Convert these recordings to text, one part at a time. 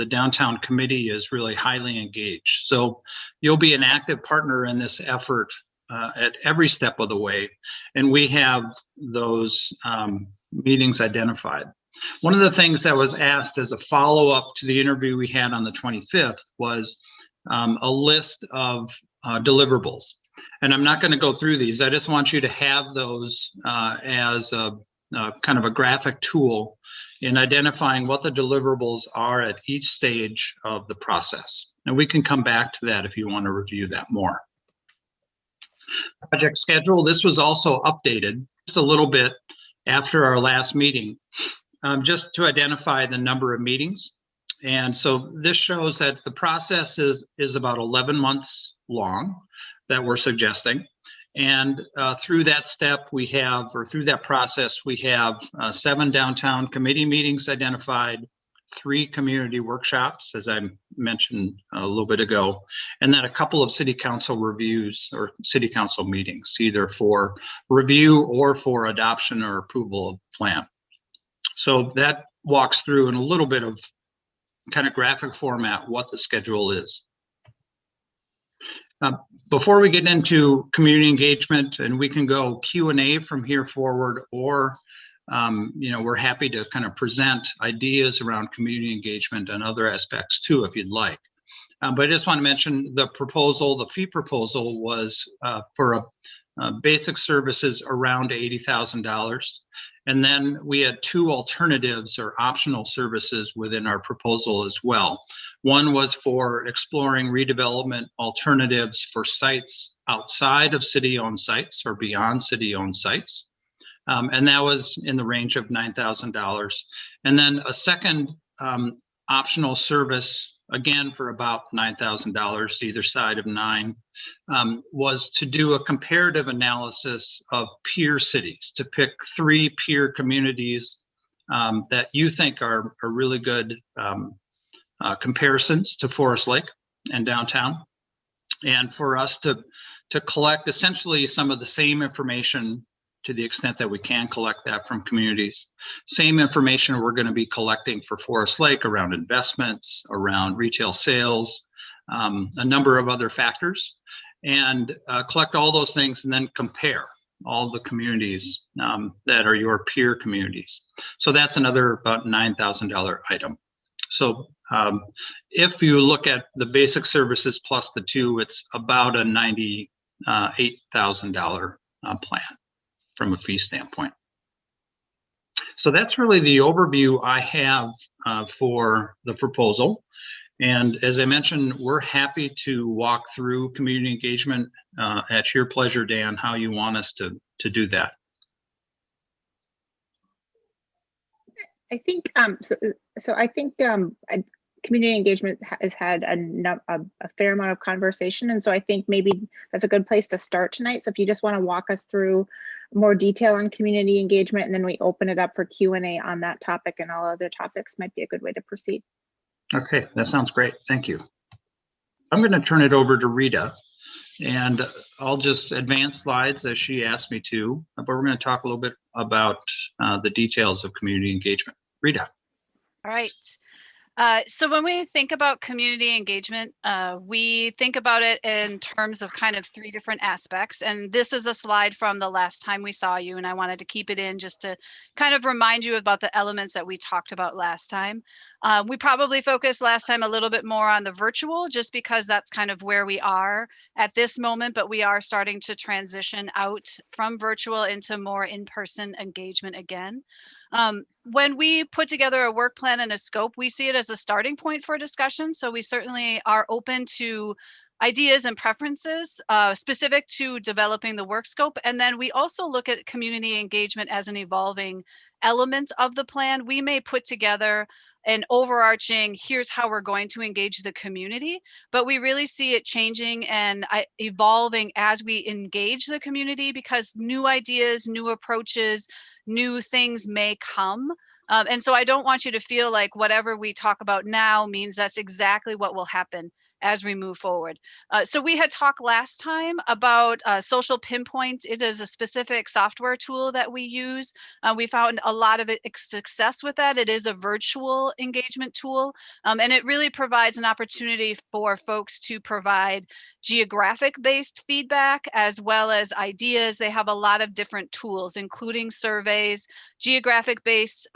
downtown committee is really highly engaged. So you'll be an active partner in this effort at every step of the way. And we have those meetings identified. One of the things that was asked as a follow-up to the interview we had on the 25th was a list of deliverables. And I'm not going to go through these. I just want you to have those as a kind of a graphic tool in identifying what the deliverables are at each stage of the process. And we can come back to that if you want to review that more. Project schedule, this was also updated just a little bit after our last meeting, just to identify the number of meetings. And so this shows that the process is about 11 months long that we're suggesting. And through that step, we have, or through that process, we have 7 downtown committee meetings identified, 3 community workshops, as I mentioned a little bit ago, and then a couple of city council reviews or city council meetings, either for review or for adoption or approval of the plan. So that walks through in a little bit of kind of graphic format what the schedule is. Before we get into community engagement, and we can go Q&A from here forward, or we're happy to kind of present ideas around community engagement and other aspects too, if you'd like. But I just want to mention the proposal, the fee proposal was for basic services around $80,000. And then we had 2 alternatives or optional services within our proposal as well. One was for exploring redevelopment alternatives for sites outside of city-owned sites or beyond city-owned sites. And that was in the range of $9,000. And then a second optional service, again for about $9,000, either side of 9, was to do a comparative analysis of peer cities, to pick 3 peer communities that you think are really good comparisons to Forest Lake and downtown, and for us to collect essentially some of the same information to the extent that we can collect that from communities. Same information we're going to be collecting for Forest Lake around investments, around retail sales, a number of other factors, and collect all those things and then compare all the communities that are your peer communities. So that's another about $9,000 item. So if you look at the basic services plus the 2, it's about a $98,000 plan from a fee standpoint. So that's really the overview I have for the proposal. And as I mentioned, we're happy to walk through community engagement at your pleasure, Dan, how you want us to do that. I think so I think community engagement has had a fair amount of conversation, and so I think maybe that's a good place to start tonight. So if you just want to walk us through more detail on community engagement, and then we open it up for Q&A on that topic and all other topics, might be a good way to proceed. Okay, that sounds great. Thank you. I'm going to turn it over to Rita, and I'll just advance slides as she asked me to, but we're going to talk a little bit about the details of community engagement. Rita. All right. So when we think about community engagement, we think about it in terms of kind of 3 different aspects. And this is a slide from the last time we saw you, and I wanted to keep it in just to kind of remind you about the elements that we talked about last time. We probably focused last time a little bit more on the virtual, just because that's kind of where we are at this moment, but we are starting to transition out from virtual into more in-person engagement again. When we put together a work plan and a scope, we see it as a starting point for discussion. So we certainly are open to ideas and preferences specific to developing the work scope. And then we also look at community engagement as an evolving element of the plan. We may put together an overarching, here's how we're going to engage the community, but we really see it changing and evolving as we engage the community, because new ideas, new approaches, new things may come. And so I don't want you to feel like whatever we talk about now means that's exactly what will happen as we move forward. So we had talked last time about social pinpoint. It is a specific software tool that we use. We found a lot of success with that. It is a virtual engagement tool, and it really provides an opportunity for folks to provide geographic-based feedback as well as ideas. They have a lot of different tools, including surveys, geographic-based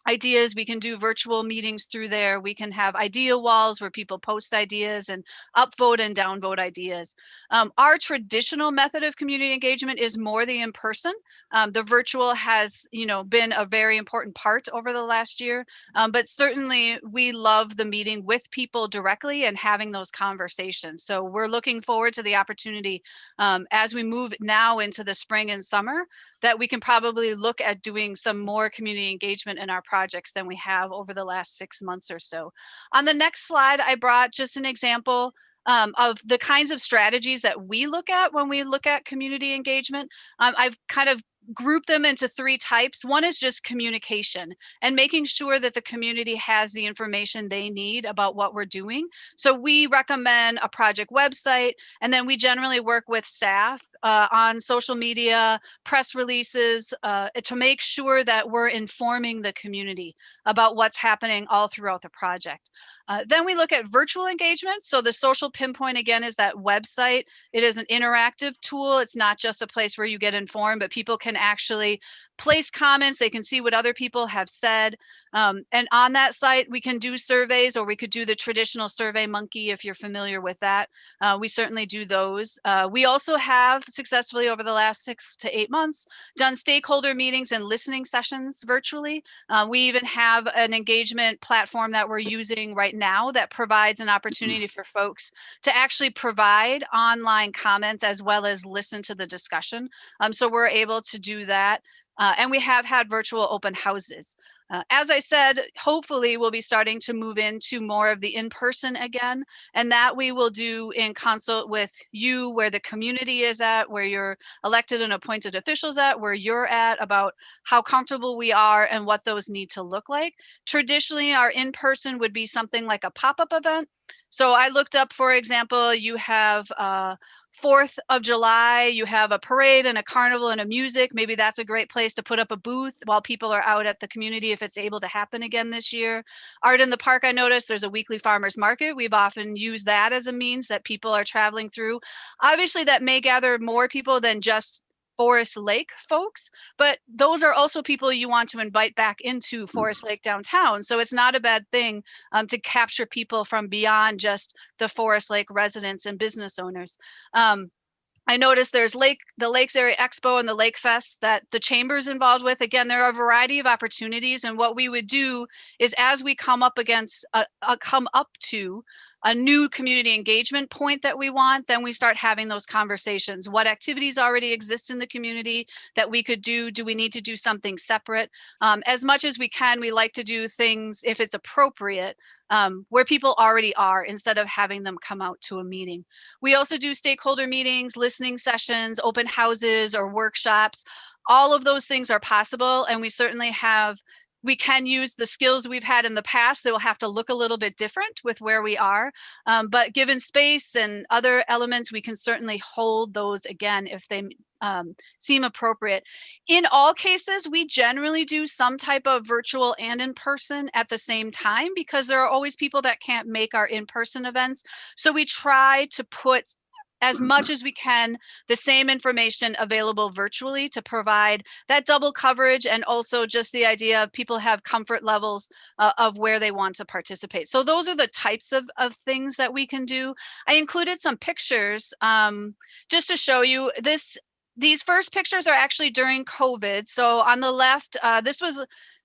ideas. We can do virtual meetings through there. We can have idea walls where people post ideas and upvote and downvote ideas. Our traditional method of community engagement is more the in-person. The virtual has, been a very important part over the last year, but certainly we love the meeting with people directly and having those conversations. So we're looking forward to the opportunity as we move now into the spring and summer, that we can probably look at doing some more community engagement in our projects than we have over the last 6 months or so. On the next slide, I brought just an example of the kinds of strategies that we look at when we look at community engagement. I've kind of group them into 3 types. One is just communication and making sure that the community has the information they need about what we're doing. So we recommend a project website, and then we generally work with staff on social media, press releases, to make sure that we're informing the community about what's happening all throughout the project. Then we look at virtual engagement. So the social pinpoint, again, is that website. It is an interactive tool. It's not just a place where you get informed, but people can actually place comments. They can see what other people have said. And on that site, we can do surveys, or we could do the traditional Survey Monkey if you're familiar with that. We certainly do those. We also have successfully over the last 6 to 8 months done stakeholder meetings and listening sessions virtually. We even have an engagement platform that we're using right now that provides an opportunity for folks to actually provide online comments as well as listen to the discussion. So we're able to do that. And we have had virtual open houses. As I said, hopefully we'll be starting to move into more of the in-person again, and that we will do in consult with you, where the community is at, where your elected and appointed officials at, where you're at, about how comfortable we are and what those need to look like. Traditionally, our in-person would be something like a pop-up event. So I looked up, for example, you have 4th of July, you have a parade and a carnival and a music. Maybe that's a great place to put up a booth while people are out at the community if it's able to happen again this year. Art in the Park, I noticed there's a weekly farmers market. We've often used that as a means that people are traveling through. Obviously, that may gather more people than just Forest Lake folks, but those are also people you want to invite back into Forest Lake downtown. So it's not a bad thing to capture people from beyond just the Forest Lake residents and business owners. I noticed there's the Lakes Area Expo and the Lake Fest that the chamber's involved with. Again, there are a variety of opportunities, and what we would do is, as we come up to a new community engagement point that we want, then we start having those conversations. What activities already exist in the community that we could do? Do we need to do something separate? As much as we can, we like to do things, if it's appropriate, where people already are, instead of having them come out to a meeting. We also do stakeholder meetings, listening sessions, open houses, or workshops. All of those things are possible, and we can use the skills we've had in the past. They will have to look a little bit different with where we are, but given space and other elements, we can certainly hold those again if they seem appropriate. In all cases, we generally do some type of virtual and in-person at the same time, because there are always people that can't make our in-person events. So we try to put, as much as we can, the same information available virtually to provide that double coverage, and also just the idea of people have comfort levels of where they want to participate. So those are the types of things that we can do. I included some pictures just to show you this. These first pictures are actually during COVID. So on the left, this was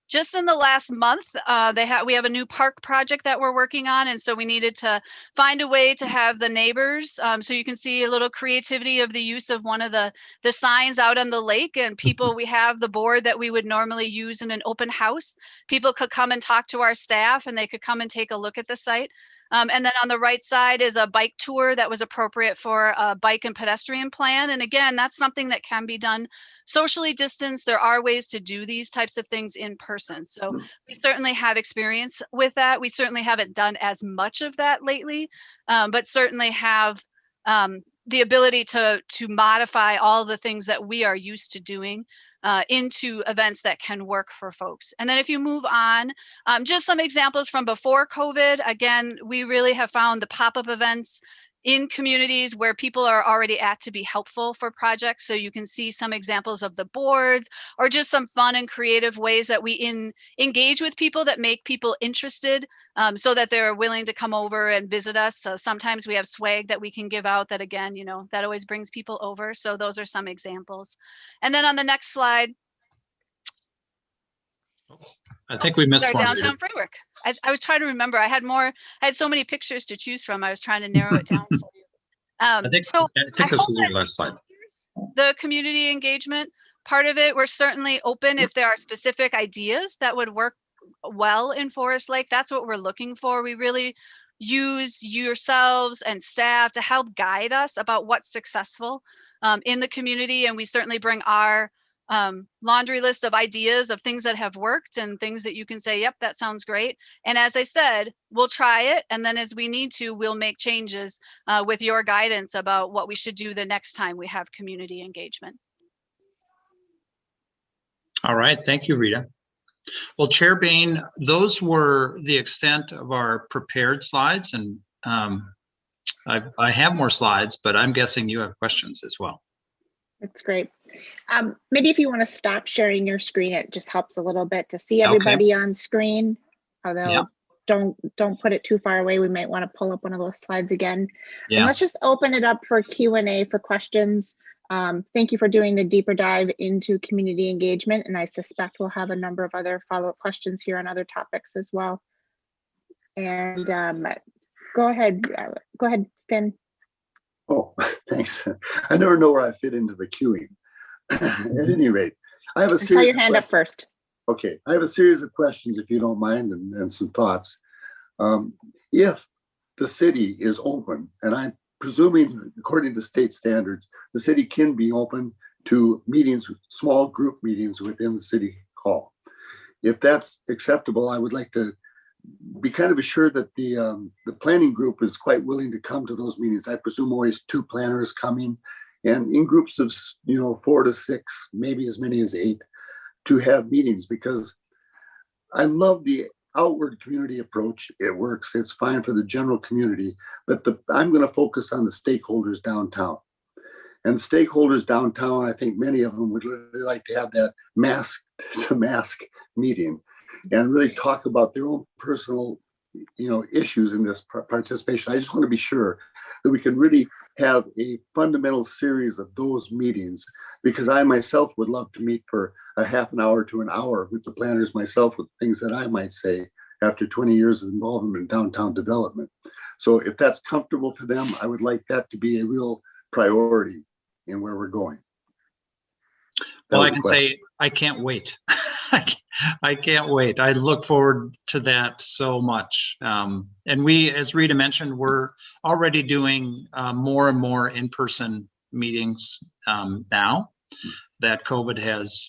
just in the last month. We have a new park project that we're working on, and so we needed to find a way to have the neighbors. So you can see a little creativity of the use of one of the signs out on the lake, and people. We have the board that we would normally use in an open house. People could come and talk to our staff, and they could come and take a look at the site. And then on the right side is a bike tour that was appropriate for a bike and pedestrian plan. And again, that's something that can be done socially distanced. There are ways to do these types of things in person. So we certainly have experience with that. We certainly haven't done as much of that lately, but certainly have the ability to modify all the things that we are used to doing into events that can work for folks. And then if you move on, just some examples from before COVID. Again, we really have found the pop-up events in communities where people are already at to be helpful for projects. So you can see some examples of the boards or just some fun and creative ways that we engage with people that make people interested, so that they're willing to come over and visit us. So sometimes we have swag that we can give out that, again, that always brings people over. So those are some examples. And then on the next slide, I think we missed our one. downtown framework. I was trying to remember. I had so many pictures to choose from. I was trying to narrow it down for you. I think this hope is your last slide. The community engagement part of it, we're certainly open if there are specific ideas that would work well in Forest Lake. That's what we're looking for. We really use yourselves and staff to help guide us about what's successful in the community. And we certainly bring our laundry list of ideas of things that have worked and things that you can say, yep, that sounds great. And as I said, we'll try it. And then as we need to, we'll make changes with your guidance about what we should do the next time we have community engagement. All right, thank you, Rita. Well, Chair Bain, those were the extent of our prepared slides. And I have more slides, but I'm guessing you have questions as well. That's great. Maybe if you want to stop sharing your screen, it just helps a little bit to see everybody on screen. Although don't put it too far away. We might want to pull up one of those slides again. Yeah. And let's just open it up for Q&A for questions. Thank you for doing the deeper dive into community engagement. And I suspect we'll have a number of other follow-up questions here on other topics as well. And go ahead, Finn. Oh, thanks. I never know where I fit into the queuing. At any rate, I have a series. I saw your hand up first. Okay, I have a series of questions, if you don't mind, and some thoughts. If the city is open, and I'm presuming, according to state standards, the city can be open to meetings, small group meetings within the city hall. If that's acceptable, I would like to be kind of assured that the planning group is quite willing to come to those meetings. I presume always 2 planners coming, and in groups of 4 to 6, maybe as many as 8, to have meetings, because I love the outward community approach. It works. It's fine for the general community, but I'm going to focus on the stakeholders downtown. And stakeholders downtown, I think many of them would really like to have that mask to mask meeting and really talk about their own personal, issues in this participation. I just want to be sure that we can really have a fundamental series of those meetings, because I myself would love to meet for a half an hour to an hour with the planners myself, with things that I might say after 20 years of involvement in downtown development. So if that's comfortable for them, I would like that to be a real priority in where we're going. Well, I can say I can't wait. I can't wait. I look forward to that so much. And we, as Rita mentioned, we're already doing more and more in-person meetings now that COVID has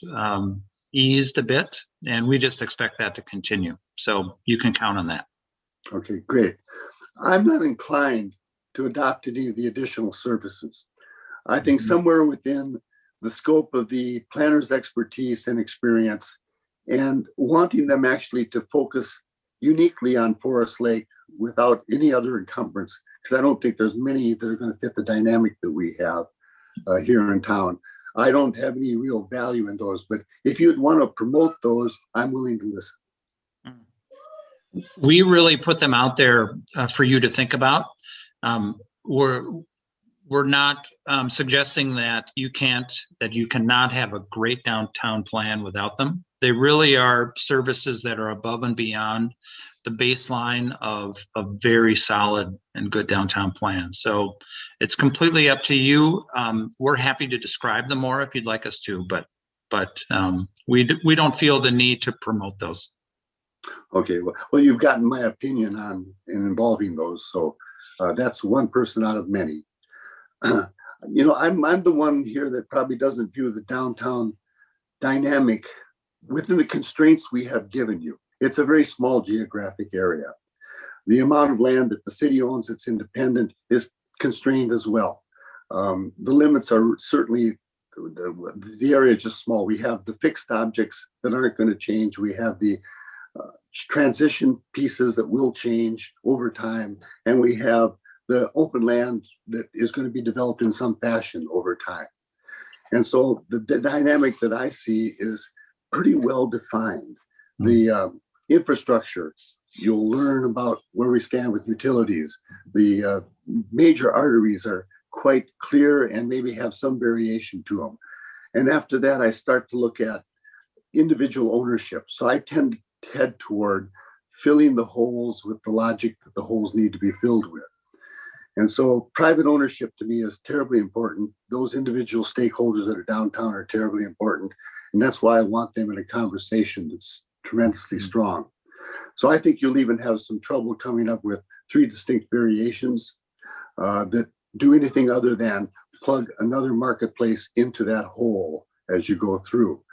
eased a bit, and we just expect that to continue. So you can count on that. Okay, great. I'm not inclined to adopt any of the additional services. I think somewhere within the scope of the planner's expertise and experience, and wanting them actually to focus uniquely on Forest Lake without any other encumbrance, because I don't think there's many that are going to fit the dynamic that we have here in town. I don't have any real value in those, but if you'd want to promote those, I'm willing to listen. We really put them out there for you to think about. We're not suggesting that you cannot have a great downtown plan without them. They really are services that are above and beyond the baseline of a very solid and good downtown plan. So it's completely up to you. We're happy to describe them more if you'd like us to, but we don't feel the need to promote those. Okay, well, you've gotten my opinion on in involving those, so that's one person out of many. I'm the one here that probably doesn't view the downtown dynamic within the constraints we have given you. It's a very small geographic area. The amount of land that the city owns that's independent is constrained as well. The limits are certainly, the area is just small. We have the fixed objects that aren't going to change. We have the transition pieces that will change over time. And we have the open land that is going to be developed in some fashion over time. And so the dynamic that I see is pretty well defined. The infrastructure, you'll learn about where we stand with utilities. The major arteries are quite clear and maybe have some variation to them. And after that, I start to look at individual ownership. So I tend to head toward filling the holes with the logic that the holes need to be filled with. And so private ownership to me is terribly important. Those individual stakeholders that are downtown are terribly important. And that's why I want them in a conversation that's tremendously strong. So I think you'll even have some trouble coming up with 3 distinct variations that do anything other than plug another marketplace into that hole as you go through.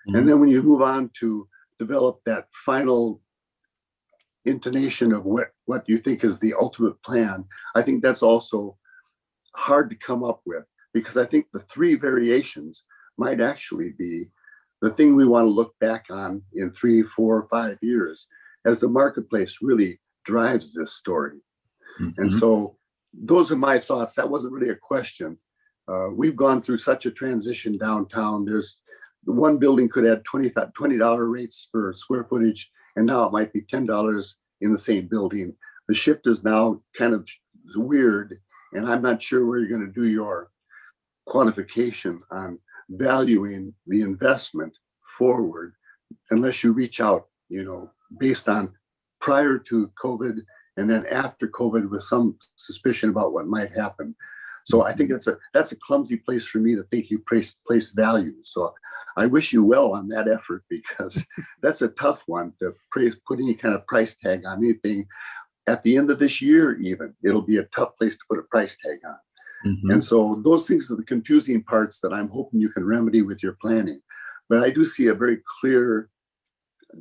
And then when you move on to develop that final intonation of what you think is the ultimate plan, I think that's also hard to come up with, because I think the 3 variations might actually be the thing we want to look back on in 3, 4, 5 years as the marketplace really drives this story. And so those are my thoughts. That wasn't really a question. We've gone through such a transition downtown. There's one building could add $20 rates for square footage, and now it might be $10 in the same building. The shift is now kind of weird, and I'm not sure where you're going to do your quantification on valuing the investment forward unless you reach out, based on prior to COVID and then after COVID with some suspicion about what might happen. So I think that's a clumsy place for me to think you place value. So I wish you well on that effort, because that's a tough one to put any kind of price tag on anything. At the end of this year, even, it'll be a tough place to put a price tag on. And so those things are the confusing parts that I'm hoping you can remedy with your planning. But I do see a very clear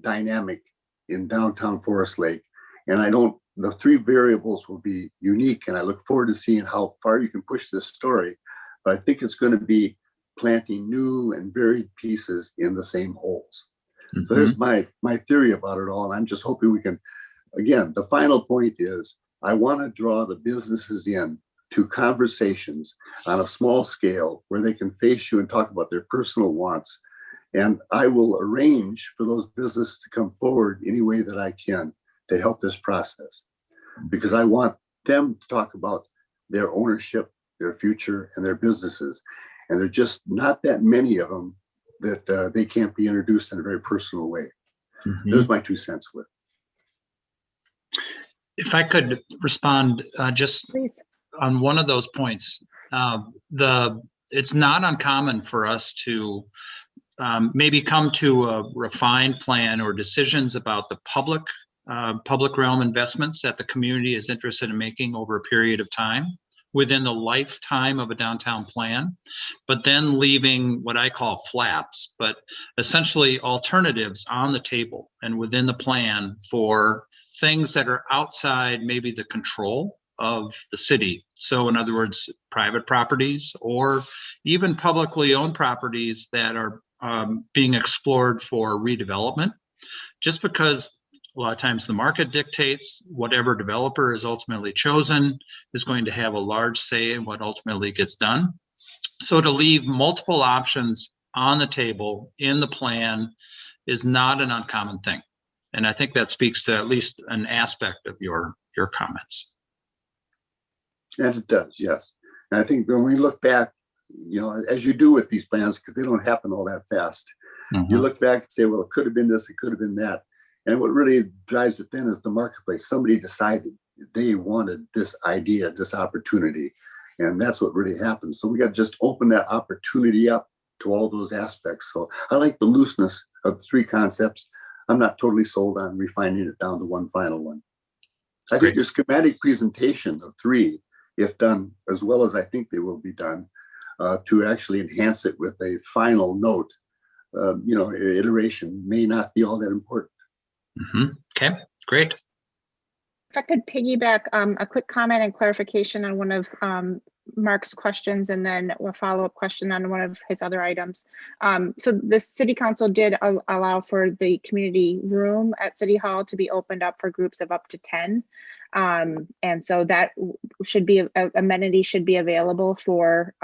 dynamic in downtown Forest Lake. And the 3 variables will be unique. And I look forward to seeing how far you can push this story. But I think it's going to be planting new and varied pieces in the same holes. So there's my theory about it all. And I'm just hoping we can, again, the final point is I want to draw the businesses in to conversations on a small scale where they can face you and talk about their personal wants. And I will arrange for those businesses to come forward any way that I can to help this process, because I want them to talk about their ownership, their future, and their businesses. And there are just not that many of them that they can't be introduced in a very personal way. There's my 2 cents with. If I could respond just Please. on one of those points, it's not uncommon for us to maybe come to a refined plan or decisions about the public realm investments that the community is interested in making over a period of time within the lifetime of a downtown plan, but then leaving what I call flaps, but essentially alternatives on the table and within the plan for things that are outside maybe the control of the city. So in other words, private properties or even publicly owned properties that are being explored for redevelopment, just because a lot of times the market dictates whatever developer is ultimately chosen is going to have a large say in what ultimately gets done. So to leave multiple options on the table in the plan is not an uncommon thing. And I think that speaks to at least an aspect of your comments. And it does, yes. And I think when we look back, as you do with these plans, because they don't happen all that fast, you look back and say, well, it could have been this, it could have been that. And what really drives it then is the marketplace. Somebody decided they wanted this idea, this opportunity. And that's what really happens. So we got to just open that opportunity up to all those aspects. So I like the looseness of the 3 concepts. I'm not totally sold on refining it down to one final one. I Great. think your schematic presentation of 3, if done as well as I think they will be done, to actually enhance it with a final note, iteration may not be all that important. Okay, great. If I could piggyback a quick comment and clarification on one of Mark's questions, and then a follow-up question on one of his other items. So the city council did allow for the community room at City Hall to be opened up for groups of up to 10. And so that should be, amenity should be available for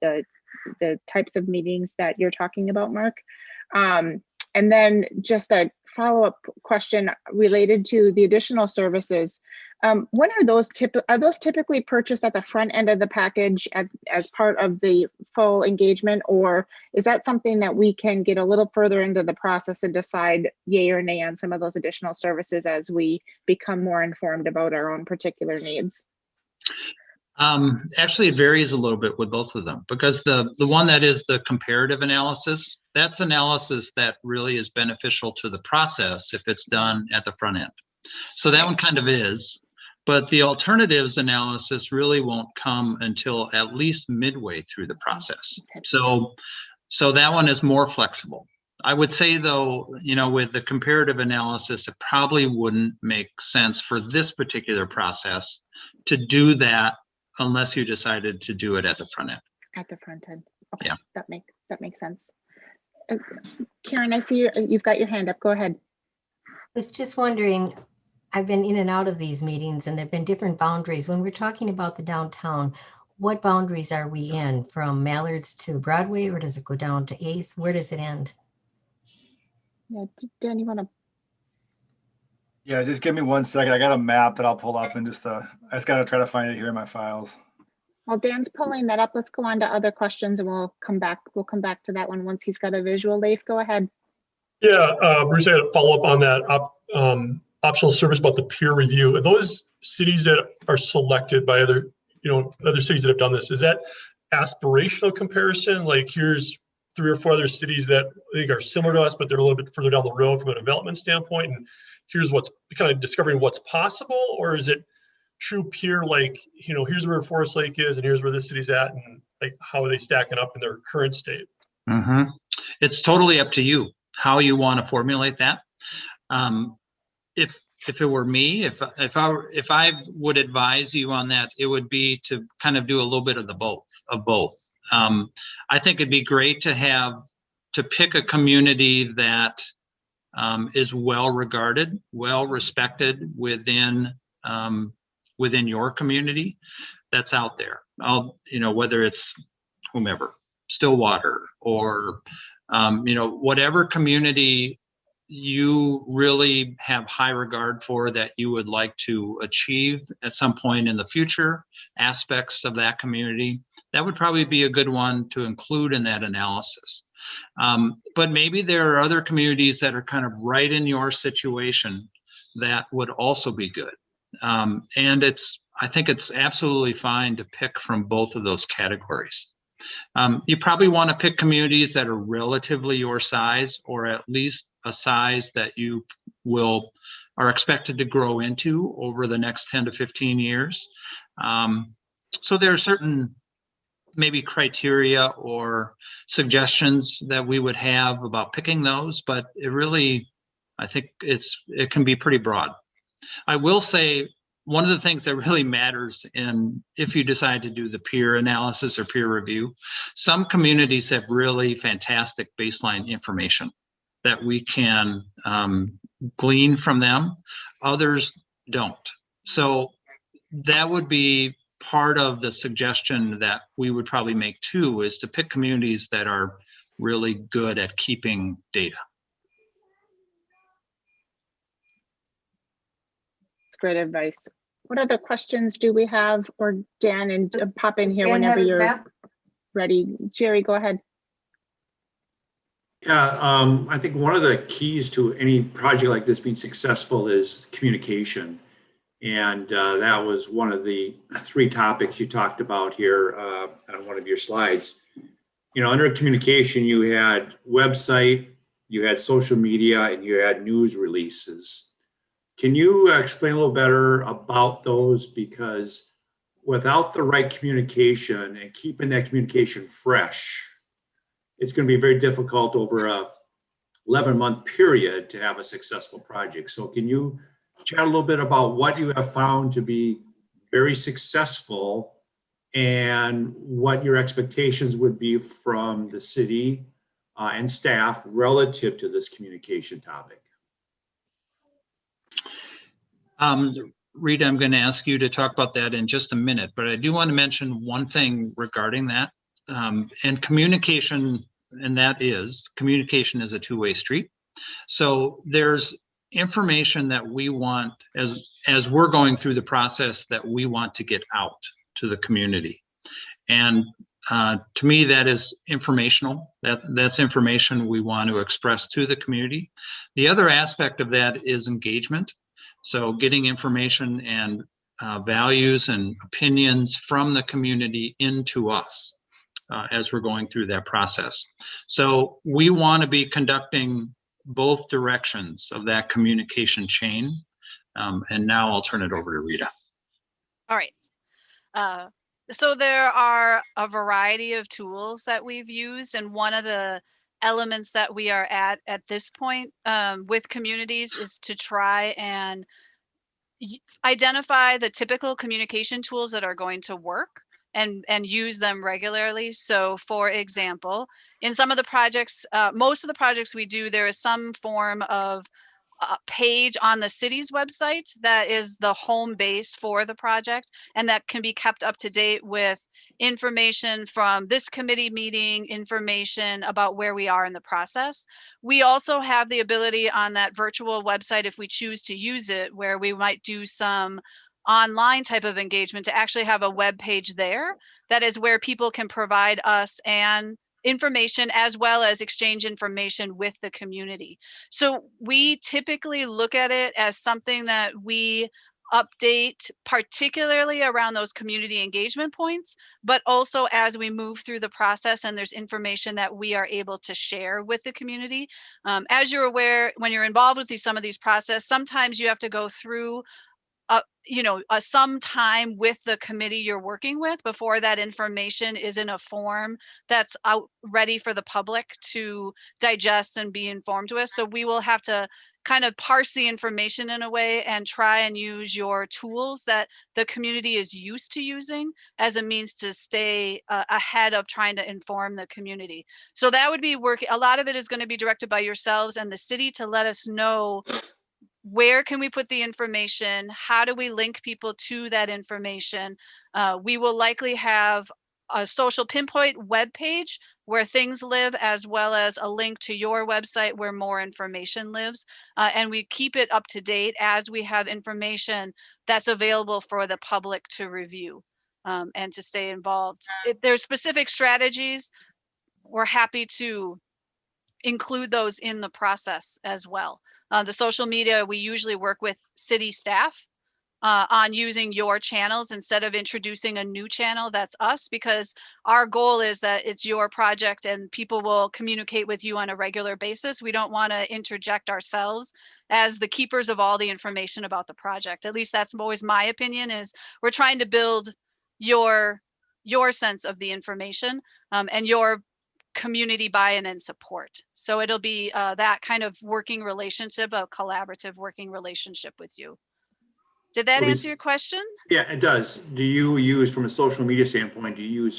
the types of meetings that you're talking about, Mark. And then just a follow-up question related to the additional services. When are those typically purchased at the front end of the package as part of the full engagement, or is that something that we can get a little further into the process and decide yay or nay on some of those additional services as we become more informed about our own particular needs? Actually, it varies a little bit with both of them, because the one that is the comparative analysis, that's analysis that really is beneficial to the process if it's done at the front end. So that one kind of is, but the alternatives analysis really won't come until at least midway through the process. So that one is more flexible. I would say though, with the comparative analysis, it probably wouldn't make sense for this particular process to do that unless you decided to do it at the front end. At the front end. Okay, yeah. That makes sense. Karen, I see you've got your hand up. Go ahead. I was just wondering, I've been in and out of these meetings and there've been different boundaries. When we're talking about the downtown, what boundaries are we in? From Mallards to Broadway, or does it go down to 8th? Where does it end? Yeah, Dan, you want to? Yeah, just give me 1 second. I got a map that I'll pull up and I just got to try to find it here in my files. While Dan's pulling that up, let's go on to other questions and we'll come back to that one once he's got a visual. Leif, go ahead. Yeah, Bruce, I had a follow up on that optional service about the peer review. Are those cities that are selected by other cities that have done this, is that aspirational comparison? Like here's 3 or 4 other cities that I think are similar to us, but they're a little bit further down the road from a development standpoint, and here's what's kind of discovering what's possible? Or is it true peer, like, here's where Forest Lake is and here's where this city's at, and like how are they stacking up in their current state? It's totally up to you how you want to formulate that. If it were me, if I would advise you on that, it would be to kind of do a little bit of both. I think it'd be great to pick a community that is well regarded, well respected within your community that's out there. Whether it's whomever, Stillwater, or whatever community you really have high regard for, that you would like to achieve at some point in the future, aspects of that community, that would probably be a good one to include in that analysis. But maybe there are other communities that are kind of right in your situation that would also be good. And I think it's absolutely fine to pick from both of those categories. You probably want to pick communities that are relatively your size, or at least a size that you are expected to grow into over the next 10 to 15 years. So there are certain maybe criteria or suggestions that we would have about picking those, but I think it can be pretty broad. I will say one of the things that really matters if you decide to do the peer analysis or peer review, some communities have really fantastic baseline information that we can glean from them. Others don't. So that would be part of the suggestion that we would probably make too, is to pick communities that are really good at keeping data. That's great advice. What other questions do we have? Or Dan, and pop in here whenever you're ready. Jerry, go ahead. Yeah, I think one of the keys to any project like this being successful is communication. And that was one of the 3 topics you talked about here on one of your slides. Under communication, you had website, you had social media, and you had news releases. Can you explain a little better about those? Because without the right communication and keeping that communication fresh, it's going to be very difficult over a 11-month period to have a successful project. So can you chat a little bit about what you have found to be very successful and what your expectations would be from the city and staff relative to this communication topic? Rita, I'm going to ask you to talk about that in just a minute, but I do want to mention one thing regarding that. And communication, and that is, communication is a two-way street. So there's information that we want, as we're going through the process, that we want to get out to the community. And to me, that is informational. That's information we want to express to the community. The other aspect of that is engagement. So getting information and values and opinions from the community into us as we're going through that process. So we want to be conducting both directions of that communication chain. And now I'll turn it over to Rita. All right. So there are a variety of tools that we've used, and one of the elements that we are at this point with communities is to try and identify the typical communication tools that are going to work and use them regularly. So for example, in some of the projects, most of the projects we do, there is some form of page on the city's website that is the home base for the project, and that can be kept up to date with information from this committee meeting, information about where we are in the process. We also have the ability on that virtual website, if we choose to use it, where we might do some online type of engagement, to actually have a web page there that is where people can provide us and information as well as exchange information with the community. So we typically look at it as something that we update, particularly around those community engagement points, but also as we move through the process and there's information that we are able to share with the community. As you're aware, when you're involved with some of these processes, sometimes you have to go through some time with the committee you're working with before that information is in a form that's out ready for the public to digest and be informed with. So we will have to kind of parse the information in a way and try and use your tools that the community is used to using as a means to stay ahead of trying to inform the community. So that would be work. A lot of it is going to be directed by yourselves and the city to let us know where can we put the information? How do we link people to that information? We will likely have a social pinpoint webpage where things live, as well as a link to your website where more information lives. And we keep it up to date as we have information that's available for the public to review and to stay involved. If there's specific strategies, we're happy to include those in the process as well. The social media, we usually work with city staff on using your channels instead of introducing a new channel that's us, because our goal is that it's your project and people will communicate with you on a regular basis. We don't want to interject ourselves as the keepers of all the information about the project. At least that's always my opinion, is we're trying to build your sense of the information and your community buy-in and support. So it'll be that kind of working relationship, a collaborative working relationship with you. Did that answer your question? Yeah, it does. Do you use, from a social media standpoint, do you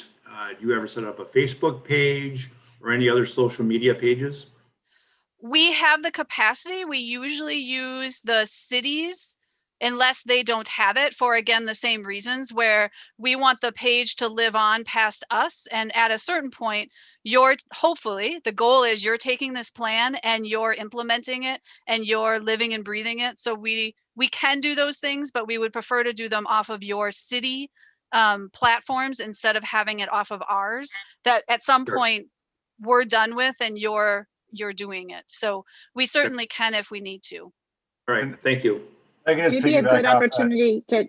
ever set up a Facebook page or any other social media pages? We have the capacity. We usually use the cities unless they don't have it, for, again, the same reasons, where we want the page to live on past us. And at a certain point, hopefully the goal is you're taking this plan and you're implementing it and you're living and breathing it. So we can do those things, but we would prefer to do them off of your city platforms instead of having it off of ours, that at some point we're done with and you're doing it. So we certainly can if we need to. All right, thank you. Maybe a good opportunity to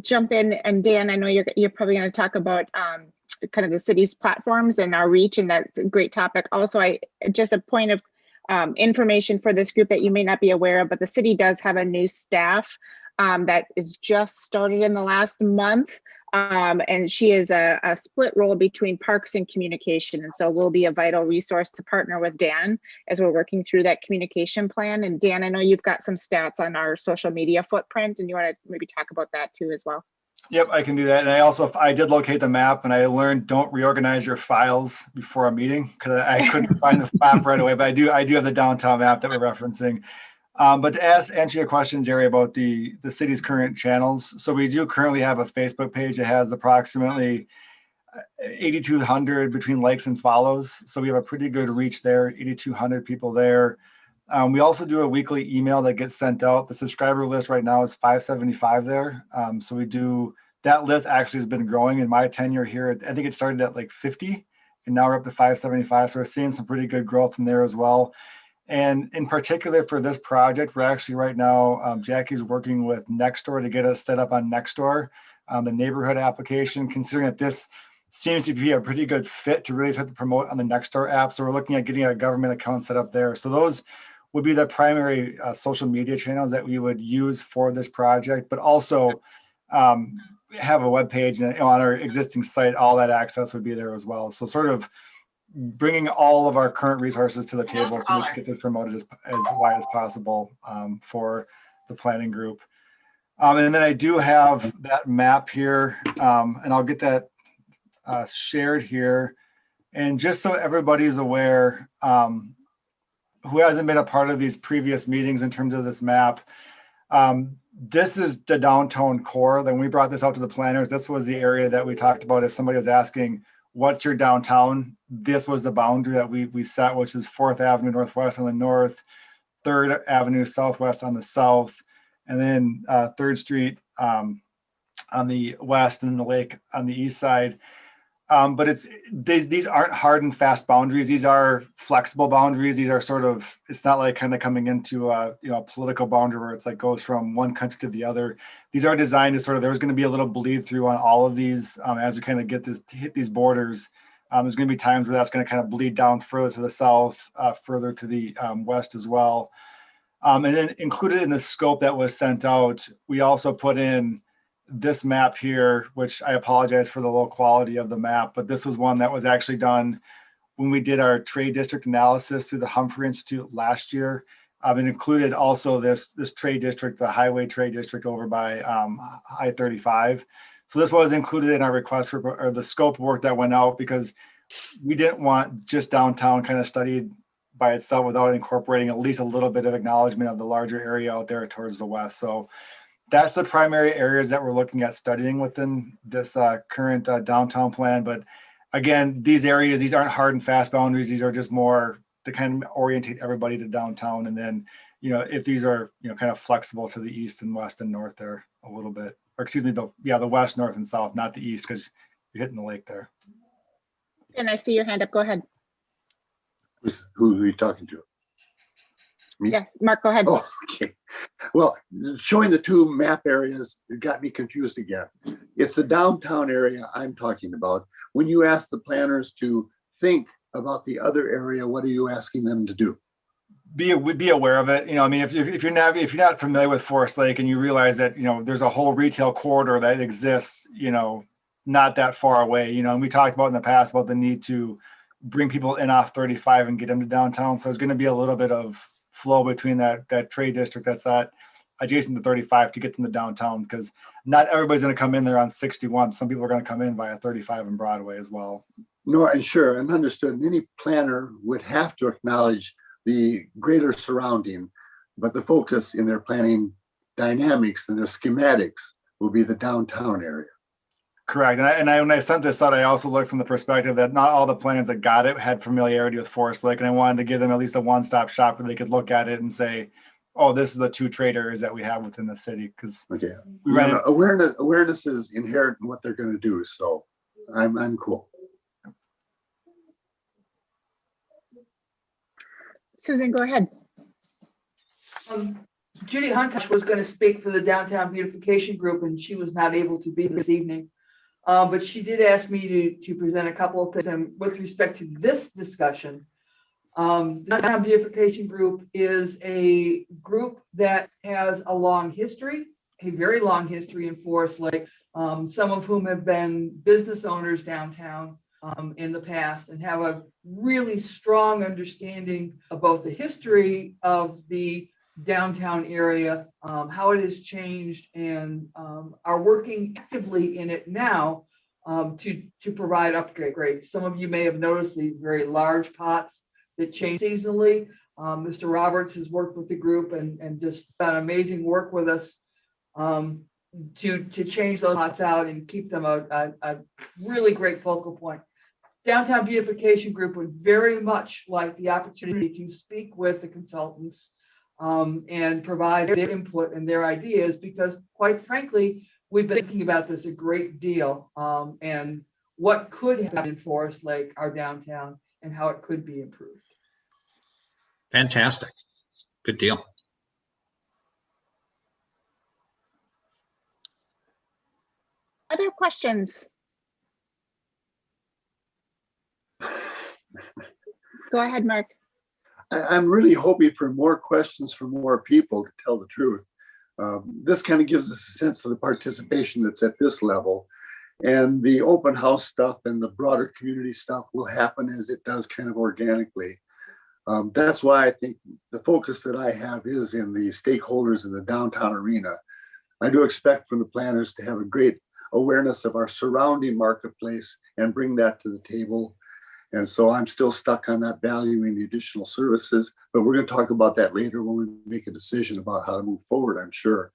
jump in. And Dan, I know you're probably going to talk about kind of the city's platforms and our reach, and that's a great topic. Also, just a point of information for this group that you may not be aware of, but the city does have a new staff that is just started in the last month. And she is a split role between parks and communication. And so we'll be a vital resource to partner with Dan as we're working through that communication plan. And Dan, I know you've got some stats on our social media footprint, and you want to maybe talk about that too as well. Yep, I can do that. And I did locate the map, and I learned don't reorganize your files before a meeting because I couldn't find the map right away. But I do have the downtown map that we're referencing. But to answer your question, Jerry, about the city's current channels. So we do currently have a Facebook page that has approximately 8,200 between likes and follows. So we have a pretty good reach there, 8,200 people there. We also do a weekly email that gets sent out. The subscriber list right now is 575 there. So we do, that list actually has been growing in my tenure here. I think it started at like 50 and now we're up to 575. So we're seeing some pretty good growth in there as well. And in particular for this project, we're actually right now, Jackie's working with Nextdoor to get us set up on Nextdoor, the neighborhood application, considering that this seems to be a pretty good fit to really start to promote on the Nextdoor app. So we're looking at getting a government account set up there. So those would be the primary social media channels that we would use for this project, but also have a web page and on our existing site, all that access would be there as well. So sort of bringing all of our current resources to the table so we can get this promoted as wide as possible for the planning group. And then I do have that map here, and I'll get that shared here. And just so everybody's aware, who hasn't been a part of these previous meetings in terms of this map, this is the downtown core. Then we brought this out to the planners. This was the area that we talked about if somebody was asking, what's your downtown? This was the boundary that we set, which is 4th Avenue Northwest on the north, 3rd Avenue Southwest on the south, and then 3rd Street on the west and the lake on the east side. But these aren't hard and fast boundaries. These are flexible boundaries. These are sort of, it's not like kind of coming into a political boundary where it's like goes from one country to the other. These are designed to sort of, there's going to be a little bleed through on all of these as we kind of get this, hit these borders. There's going to be times where that's going to kind of bleed down further to the south, further to the west as well. And then included in the scope that was sent out, we also put in this map here, which I apologize for the low quality of the map, but this was one that was actually done when we did our trade district analysis through the Humphrey Institute last year. It included also this trade district, the highway trade district over by I-35. So this was included in our request for, or the scope of work that went out, because we didn't want just downtown kind of studied by itself without incorporating at least a little bit of acknowledgement of the larger area out there towards the west. So that's the primary areas that we're looking at studying within this current downtown plan. But again, these areas, these aren't hard and fast boundaries. These are just more to kind of orientate everybody to downtown. And then, if these are, kind of flexible to the east and west and north there a little bit, or excuse me, the west, north, and south, not the east, because you're hitting the lake there. And I see your hand up. Go ahead. Who are you talking to? Me? Yes, Mark, go ahead. Oh, okay. Well, showing the two map areas, it got me confused again. It's the downtown area I'm talking about. When you ask the planners to think about the other area, what are you asking them to do? Be aware of it. If you're not familiar with Forest Lake and you realize that, there's a whole retail corridor that exists, not that far away, and we talked about in the past about the need to bring people in off 35 and get them to downtown. So there's going to be a little bit of flow between that trade district that's adjacent to 35 to get them to downtown, because not everybody's going to come in there on 61. Some people are going to come in via 35 and Broadway as well. No, and sure, and understood. And any planner would have to acknowledge the greater surrounding, but the focus in their planning dynamics and their schematics will be the downtown area. Correct. And when I sent this out, I also looked from the perspective that not all the planners that got it had familiarity with Forest Lake. And I wanted to give them at least a one-stop shop where they could look at it and say, oh, this is the two trade areas that we have within the city. Because awareness is inherent in what they're going to do. So I'm cool. Susan, go ahead. Judy Huntosh was going to speak for the Downtown Beautification Group, and she was not able to be this evening. But she did ask me to present a couple of things. And with respect to this discussion, Downtown Beautification Group is a group that has a long history, a very long history in Forest Lake, some of whom have been business owners downtown in the past and have a really strong understanding of both the history of the downtown area, how it has changed, and are working actively in it now to provide upgrades. Some of you may have noticed these very large pots that change seasonally. Mr. Roberts has worked with the group and just done amazing work with us to change those pots out and keep them a really great focal point. Downtown Beautification Group would very much like the opportunity to speak with the consultants and provide their input and their ideas, because quite frankly, we've been thinking about this a great deal and what could happen in Forest Lake, our downtown, and how it could be improved. Fantastic. Good deal. Other questions? Go ahead, Mark. I'm really hoping for more questions from more people, to tell the truth. This kind of gives us a sense of the participation that's at this level. And the open house stuff and the broader community stuff will happen as it does kind of organically. That's why I think the focus that I have is in the stakeholders in the downtown arena. I do expect from the planners to have a great awareness of our surrounding marketplace and bring that to the table. And so I'm still stuck on that valuing the additional services, but we're going to talk about that later when we make a decision about how to move forward, I'm sure.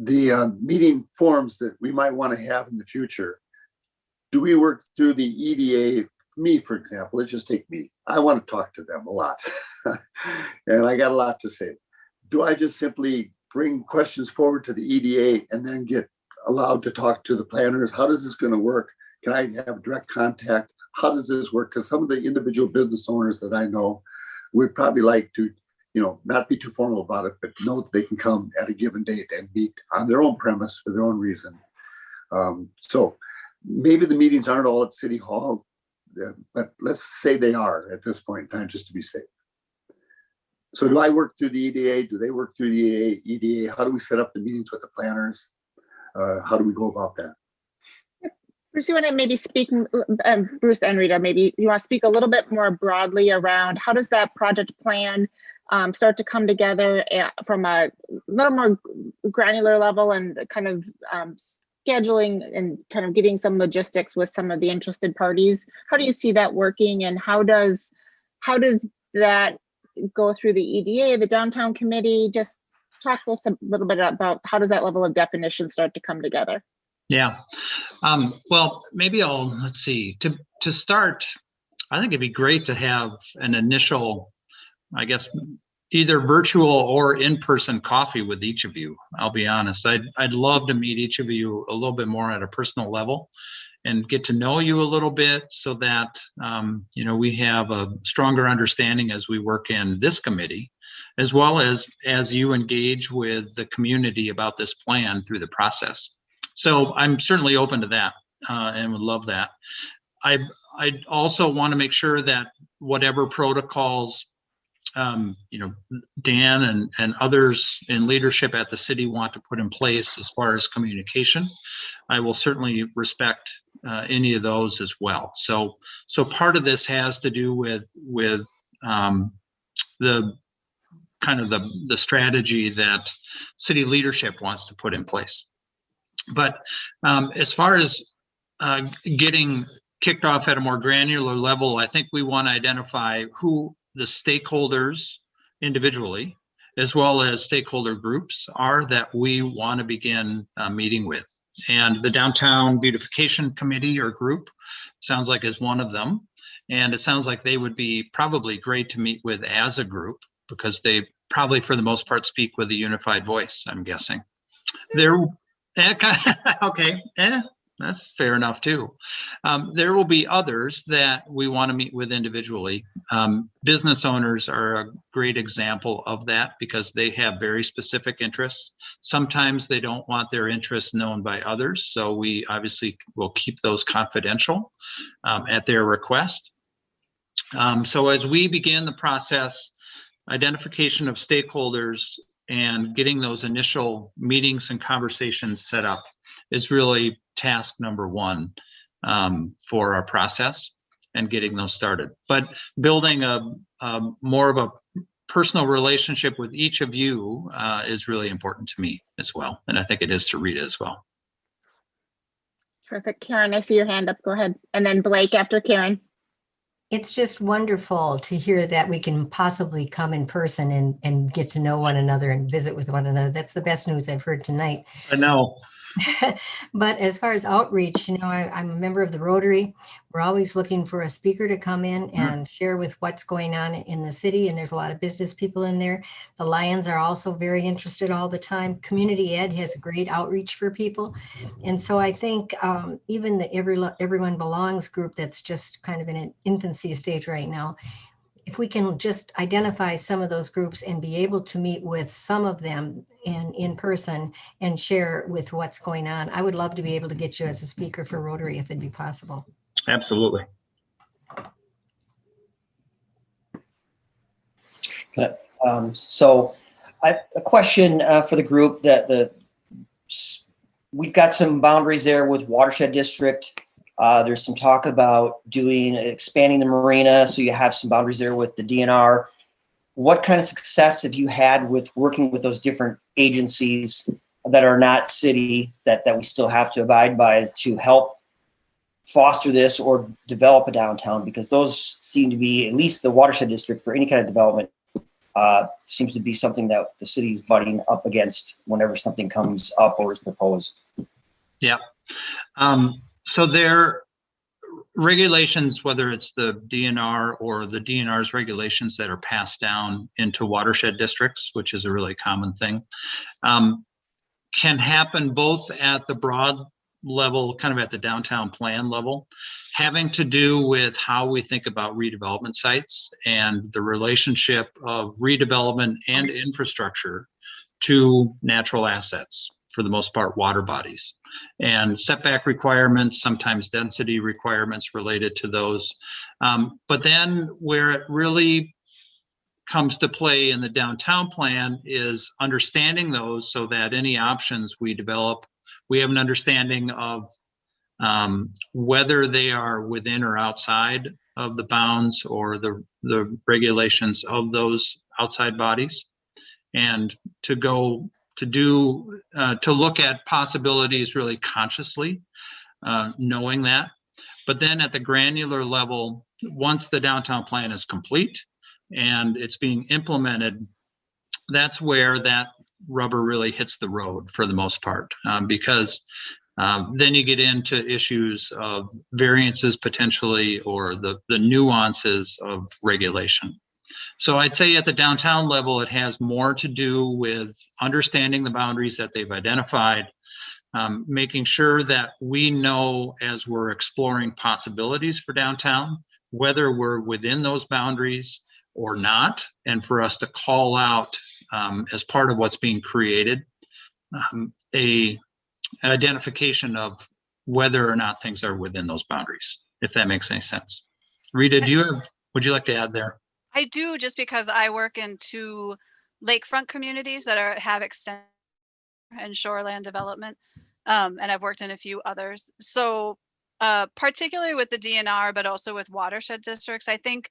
The meeting forums that we might want to have in the future, do we work through the EDA? Me, for example, let's just take me. I want to talk to them a lot. And I got a lot to say. Do I just simply bring questions forward to the EDA and then get allowed to talk to the planners? How is this going to work? Can I have direct contact? How does this work? Because some of the individual business owners that I know would probably like to, not be too formal about it, but know that they can come at a given date and meet on their own premise for their own reason. So maybe the meetings aren't all at City Hall, but let's say they are at this point in time, just to be safe. So do I work through the EDA? Do they work through the EDA? How do we set up the meetings with the planners? How do we go about that? Bruce, you want to maybe speak, Bruce and Rita, maybe you want to speak a little bit more broadly around how does that project plan start to come together from a little more granular level, and kind of scheduling and kind of getting some logistics with some of the interested parties? How do you see that working, and how does that go through the EDA, the downtown committee? Just talk to us a little bit about how does that level of definition start to come together? Yeah. Well, maybe let's see, to start, I think it'd be great to have an initial, I guess, either virtual or in-person coffee with each of you. I'll be honest. I'd love to meet each of you a little bit more at a personal level and get to know you a little bit, so that, we have a stronger understanding as we work in this committee, as well as you engage with the community about this plan through the process. So I'm certainly open to that and would love that. I also want to make sure that whatever protocols, Dan and others in leadership at the city want to put in place as far as communication, I will certainly respect any of those as well. So part of this has to do with the kind of the strategy that city leadership wants to put in place. But as far as getting kicked off at a more granular level, I think we want to identify who the stakeholders individually, as well as stakeholder groups, are that we want to begin meeting with. And the Downtown Beautification Committee or group sounds like is one of them. And it sounds like they would be probably great to meet with as a group, because they probably for the most part speak with a unified voice, I'm guessing. Okay, that's fair enough too. There will be others that we want to meet with individually. Business owners are a great example of that, because they have very specific interests. Sometimes they don't want their interests known by others, so we obviously will keep those confidential at their request. So as we begin the process, identification of stakeholders and getting those initial meetings and conversations set up is really task number one for our process and getting those started. But building a more of a personal relationship with each of you is really important to me as well. And I think it is to Rita as well. Terrific. Karen, I see your hand up. Go ahead. And then Blake after Karen. It's just wonderful to hear that we can possibly come in person and get to know one another and visit with one another. That's the best news I've heard tonight. I know. But as far as outreach, I'm a member of the Rotary. We're always looking for a speaker to come in and share with what's going on in the city. And there's a lot of business people in there. The Lions are also very interested all the time. Community Ed has a great outreach for people. And so I think even the Everyone Belongs group that's just kind of in an infancy stage right now, if we can just identify some of those groups and be able to meet with some of them in person and share with what's going on, I would love to be able to get you as a speaker for Rotary if it'd be possible. Absolutely. So a question for the group that we've got some boundaries there with Watershed District. There's some talk about expanding the marina, so you have some boundaries there with the DNR. What kind of success have you had with working with those different agencies that are not city that we still have to abide by to help foster this or develop a downtown? Because those seem to be, at least the Watershed District, for any kind of development, seems to be something that the city is butting up against whenever something comes up or is proposed. Yeah. So there regulations, whether it's the DNR or the DNR's regulations that are passed down into watershed districts, which is a really common thing, can happen both at the broad level, kind of at the downtown plan level, having to do with how we think about redevelopment sites and the relationship of redevelopment and infrastructure to natural assets, for the most part, water bodies, and setback requirements, sometimes density requirements related to those. But then where it really comes to play in the downtown plan is understanding those so that any options we develop, we have an understanding of whether they are within or outside of the bounds or the regulations of those outside bodies, and to look at possibilities really consciously, knowing that. But then at the granular level, once the downtown plan is complete and it's being implemented, that's where that rubber really hits the road for the most part, because then you get into issues of variances potentially, or the nuances of regulation. So I'd say at the downtown level, it has more to do with understanding the boundaries that they've identified, making sure that we know as we're exploring possibilities for downtown, whether we're within those boundaries or not, and for us to call out as part of what's being created, a identification of whether or not things are within those boundaries, if that makes any sense. Rita, would you like to add there? I do, just because I work in 2 lakefront communities that have extensive and shoreland development, and I've worked in a few others. So particularly with the DNR, but also with watershed districts, I think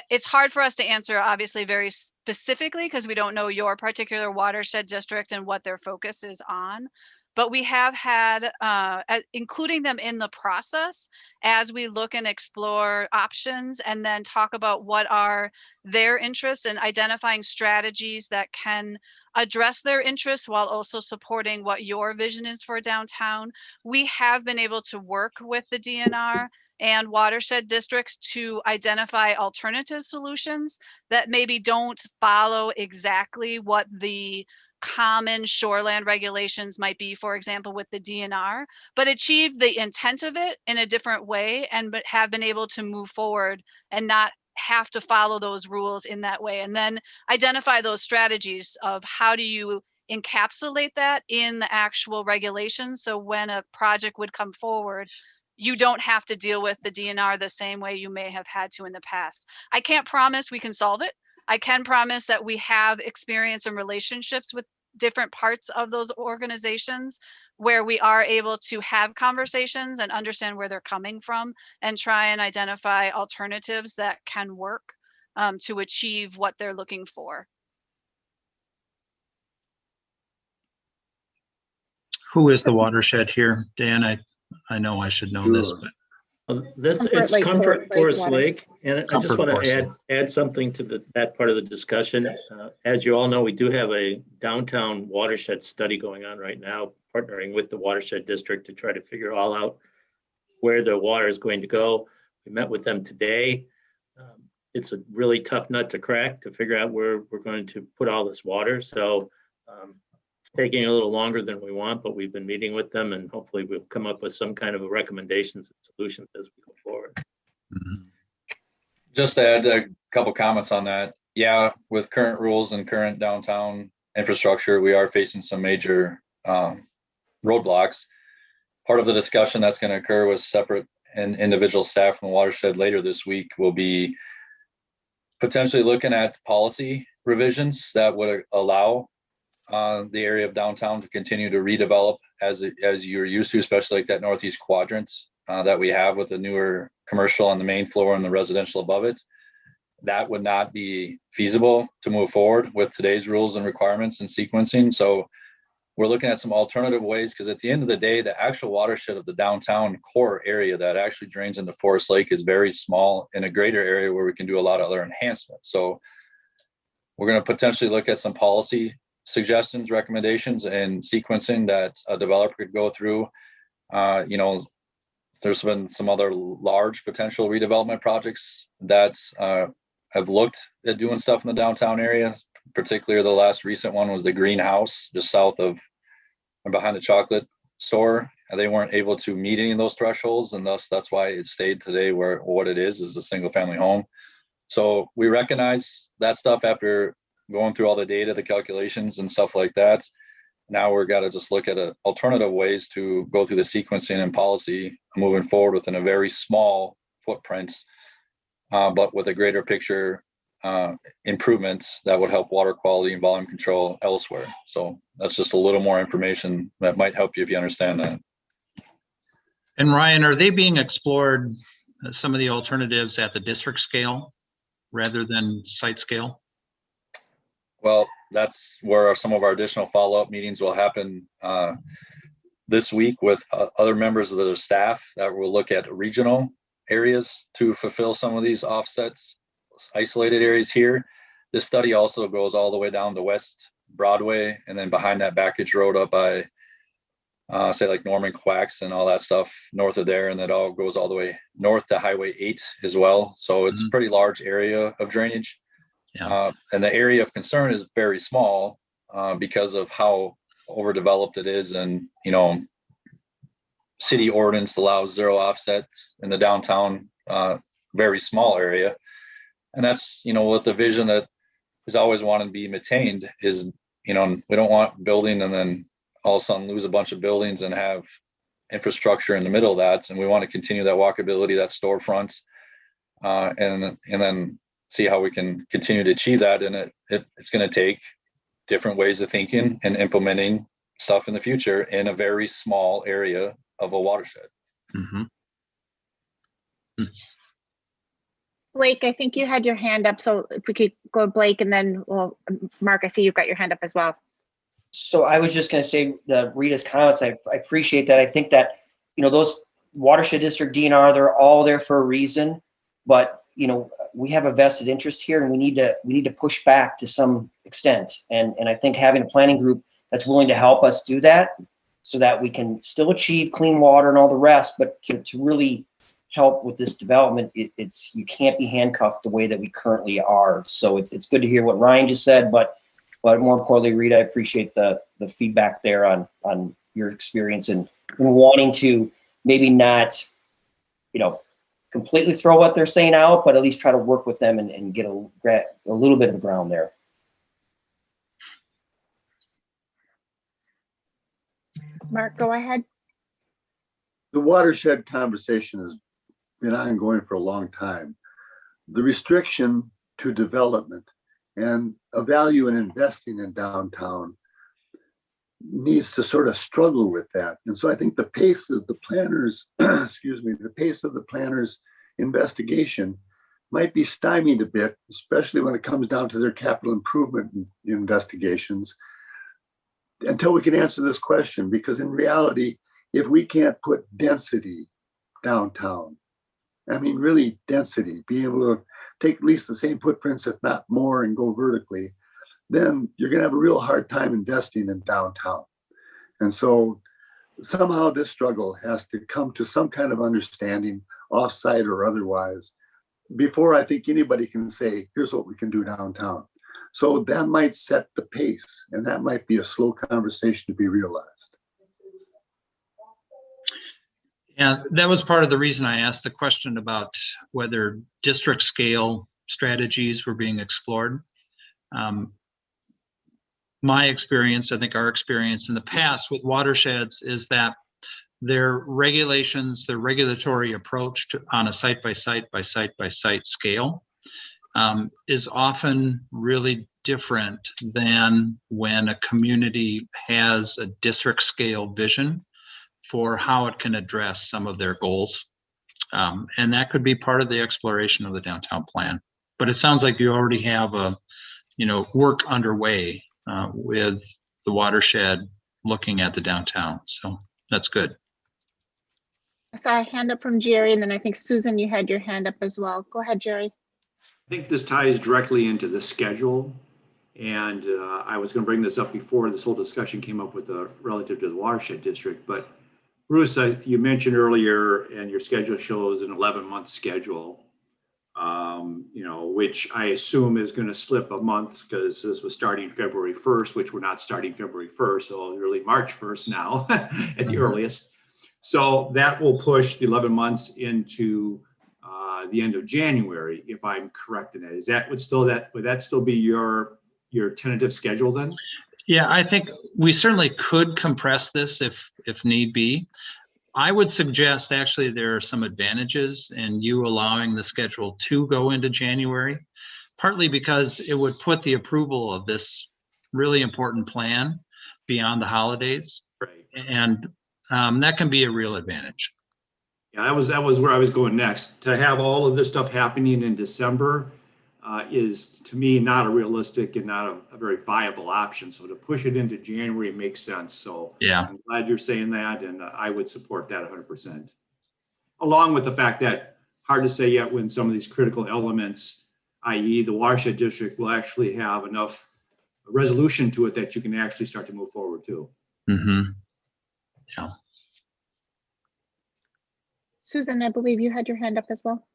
it's hard for us to answer, obviously, very specifically, because we don't know your particular watershed district and what their focus is on. But we have had, including them in the process as we look and explore options, and then talk about what are their interests, and identifying strategies that can address their interests while also supporting what your vision is for downtown. We have been able to work with the DNR and watershed districts to identify alternative solutions that maybe don't follow exactly what the common shoreland regulations might be, for example, with the DNR, but achieve the intent of it in a different way, and have been able to move forward and not have to follow those rules in that way. And then identify those strategies of how do you encapsulate that in the actual regulations, so when a project would come forward, you don't have to deal with the DNR the same way you may have had to in the past. I can't promise we can solve it. I can promise that we have experience and relationships with different parts of those organizations where we are able to have conversations and understand where they're coming from and try and identify alternatives that can work to achieve what they're looking for. Who is the Watershed here? Dan, I know I should know this, Sure. but Comfort It's Lake, Comfort Forest Forest Lake, Lake, and I just Comfort want Forest to add something to that part of the discussion. As you all know, we do have a downtown watershed study going on right now, partnering with the Watershed District to try to figure all out where the water is going to go. We met with them today. It's a really tough nut to crack to figure out where we're going to put all this water. So it's taking a little longer than we want, but we've been meeting with them, and hopefully we'll come up with some kind of recommendations and solutions as we go forward. Just to add a couple comments on that. Yeah, with current rules and current downtown infrastructure, we are facing some major roadblocks. Part of the discussion that's going to occur with separate and individual staff from the Watershed later this week will be potentially looking at policy revisions that would allow the area of downtown to continue to redevelop as you're used to, especially like that northeast quadrant that we have with the newer commercial on the main floor and the residential above it. That would not be feasible to move forward with today's rules and requirements and sequencing. So we're looking at some alternative ways, because at the end of the day, the actual watershed of the downtown core area that actually drains into Forest Lake is very small in a greater area where we can do a lot of other enhancements. So we're going to potentially look at some policy suggestions, recommendations, and sequencing that a developer could go through. There's been some other large potential redevelopment projects that have looked at doing stuff in the downtown area. Particularly the last recent one was the greenhouse just south of and behind the chocolate store. They weren't able to meet any of those thresholds, and thus that's why it stayed today where what it is a single family home. So we recognize that stuff after going through all the data, the calculations and stuff like that. Now we're got to just look at alternative ways to go through the sequencing and policy moving forward within a very small footprint, but with a greater picture improvements that would help water quality and volume control elsewhere. So that's just a little more information that might help you if you understand that. And Ryan, are they being explored, some of the alternatives at the district scale rather than site scale? Well, that's where some of our additional follow-up meetings will happen this week with other members of the staff that will look at regional areas to fulfill some of these offsets, isolated areas here. This study also goes all the way down to West Broadway and then behind that Backage Road up by say like Norman Quacks and all that stuff north of there, and that all goes all the way north to Highway 8 as well. So it's a pretty large area of drainage. Yeah. And the area of concern is very small because of how overdeveloped it is, and city ordinance allows 0 offsets in the downtown very small area. And that's with the vision that is always wanted to be maintained is we don't want building and then all of a sudden lose a bunch of buildings and have infrastructure in the middle of that. And we want to continue that walkability, that storefront, and then see how we can continue to achieve that. And it's going to take different ways of thinking and implementing stuff in the future in a very small area of a watershed. Mm-hmm. Blake, I think you had your hand up, so if we could go Blake and then, well, Mark, I see you've got your hand up as well. So I was just going to say Rita's comments. I appreciate that. I think that, those Watershed District DNR, they're all there for a reason, but we have a vested interest here, and we need to push back to some extent. And I think having a planning group that's willing to help us do that so that we can still achieve clean water and all the rest, but to really help with this development, you can't be handcuffed the way that we currently are. So it's good to hear what Ryan just said, but more importantly, Rita, I appreciate the feedback there on your experience and wanting to maybe not, completely throw what they're saying out, but at least try to work with them and get a little bit of the ground there. Mark, go ahead. The watershed conversation has been ongoing for a long time. The restriction to development and a value in investing in downtown needs to sort of struggle with that. And so I think the pace of the planners, excuse me, the pace of the planners' investigation might be stymied a bit, especially when it comes down to their capital improvement investigations, until we can answer this question. Because in reality, if we can't put density downtown, I mean, really density, be able to take at least the same footprints, if not more, and go vertically, then you're going to have a real hard time investing in downtown. And so somehow this struggle has to come to some kind of understanding, offsite or otherwise, before I think anybody can say, here's what we can do downtown. So that might set the pace, and that might be a slow conversation to be realized. Yeah, that was part of the reason I asked the question about whether district scale strategies were being explored. My experience, I think our experience in the past with watersheds is that their regulations, their regulatory approach to, on a site by site by site by site scale is often really different than when a community has a district scale vision for how it can address some of their goals. And that could be part of the exploration of the downtown plan. But it sounds like you already have a, work underway with the watershed looking at the downtown. So that's good. I saw a hand up from Jerry, and then I think Susan, you had your hand up as well. Go ahead, Jerry. I think this ties directly into the schedule. And I was going to bring this up before this whole discussion came up with relative to the watershed district. But Bruce, you mentioned earlier, and your schedule shows an 11-month schedule, which I assume is going to slip a month because this was starting February 1st, which we're not starting February 1st, so really March 1st now at the earliest. So that will push the 11 months into the end of January, if I'm correct in that. Would that still be your tentative schedule then? Yeah, I think we certainly could compress this if need be. I would suggest actually there are some advantages in you allowing the schedule to go into January, partly because it would put the approval of this really important plan beyond the holidays. Right. And that can be a real advantage. Yeah, that was where I was going next. To have all of this stuff happening in December is, to me, not a realistic and not a very viable option. So to push it into January makes sense. So yeah, I'm glad you're saying that, and I would support that 100%. Along with the fact that hard to say yet when some of these critical elements, i.e. the watershed district, will actually have enough resolution to it that you can actually start to move forward too. Mm-hmm. Yeah. Susan, I believe you had your hand up as well.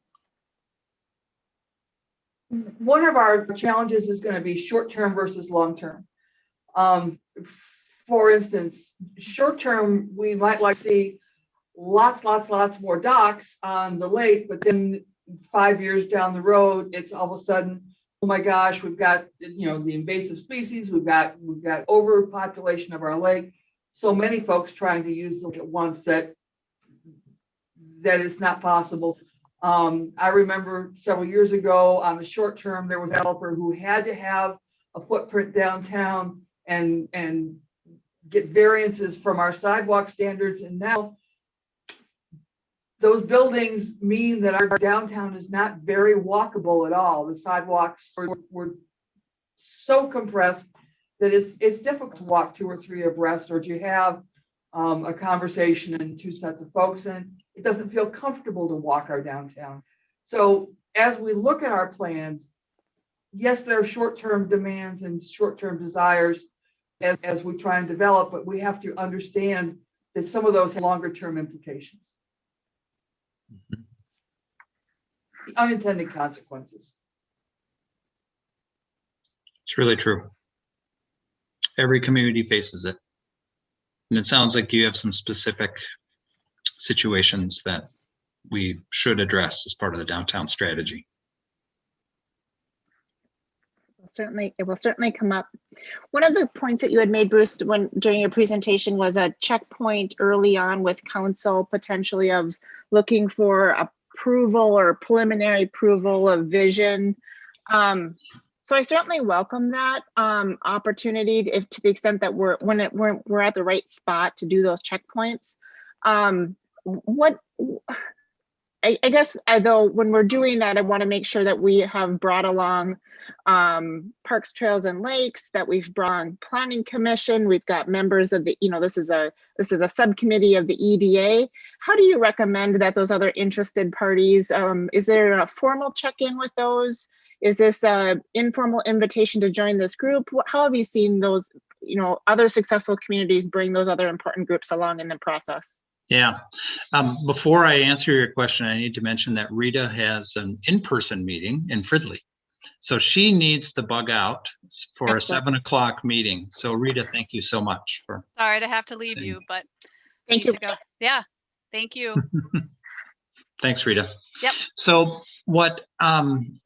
One of our challenges is going to be short-term versus long-term. For instance, short-term, we might like to see lots more docks on the lake, but then 5 years down the road, it's all of a sudden, oh my gosh, we've got the invasive species, we've got overpopulation of our lake. So many folks trying to use the lake at once that it's not possible. I remember several years ago on the short term, there was a developer who had to have a footprint downtown and get variances from our sidewalk standards. And now those buildings mean that our downtown is not very walkable at all. The sidewalks were so compressed that it's difficult to walk 2 or 3 abreast, or to have a conversation and 2 sets of folks, and it doesn't feel comfortable to walk our downtown. So as we look at our plans, yes, there are short-term demands and short-term desires as we try and develop, but we have to understand that some of those have longer-term implications. Mm-hmm. Unintended consequences. It's really true. Every community faces it. And it sounds like you have some specific situations that we should address as part of the downtown strategy. It will certainly come up. One of the points that you had made, Bruce, during your presentation was a checkpoint early on with council, potentially of looking for approval or preliminary approval of vision. So I certainly welcome that opportunity, if to the extent that we're at the right spot to do those checkpoints. I guess, though, when we're doing that, I want to make sure that we have brought along Parks, Trails, and Lakes, that we've brought on Planning Commission. We've got members of the, this is a subcommittee of the EDA. How do you recommend that those other interested parties, is there a formal check-in with those? Is this an informal invitation to join this group? How have you seen those, other successful communities bring those other important groups along in the process? Yeah. Before I answer your question, I need to mention that Rita has an in-person meeting in Fridley. So she needs to bug out for a 7 o'clock meeting. So Rita, thank you so much for. Sorry to have to leave saying. you, but thank you. to go. Yeah, thank you. Thanks, Rita. Yep. So what, and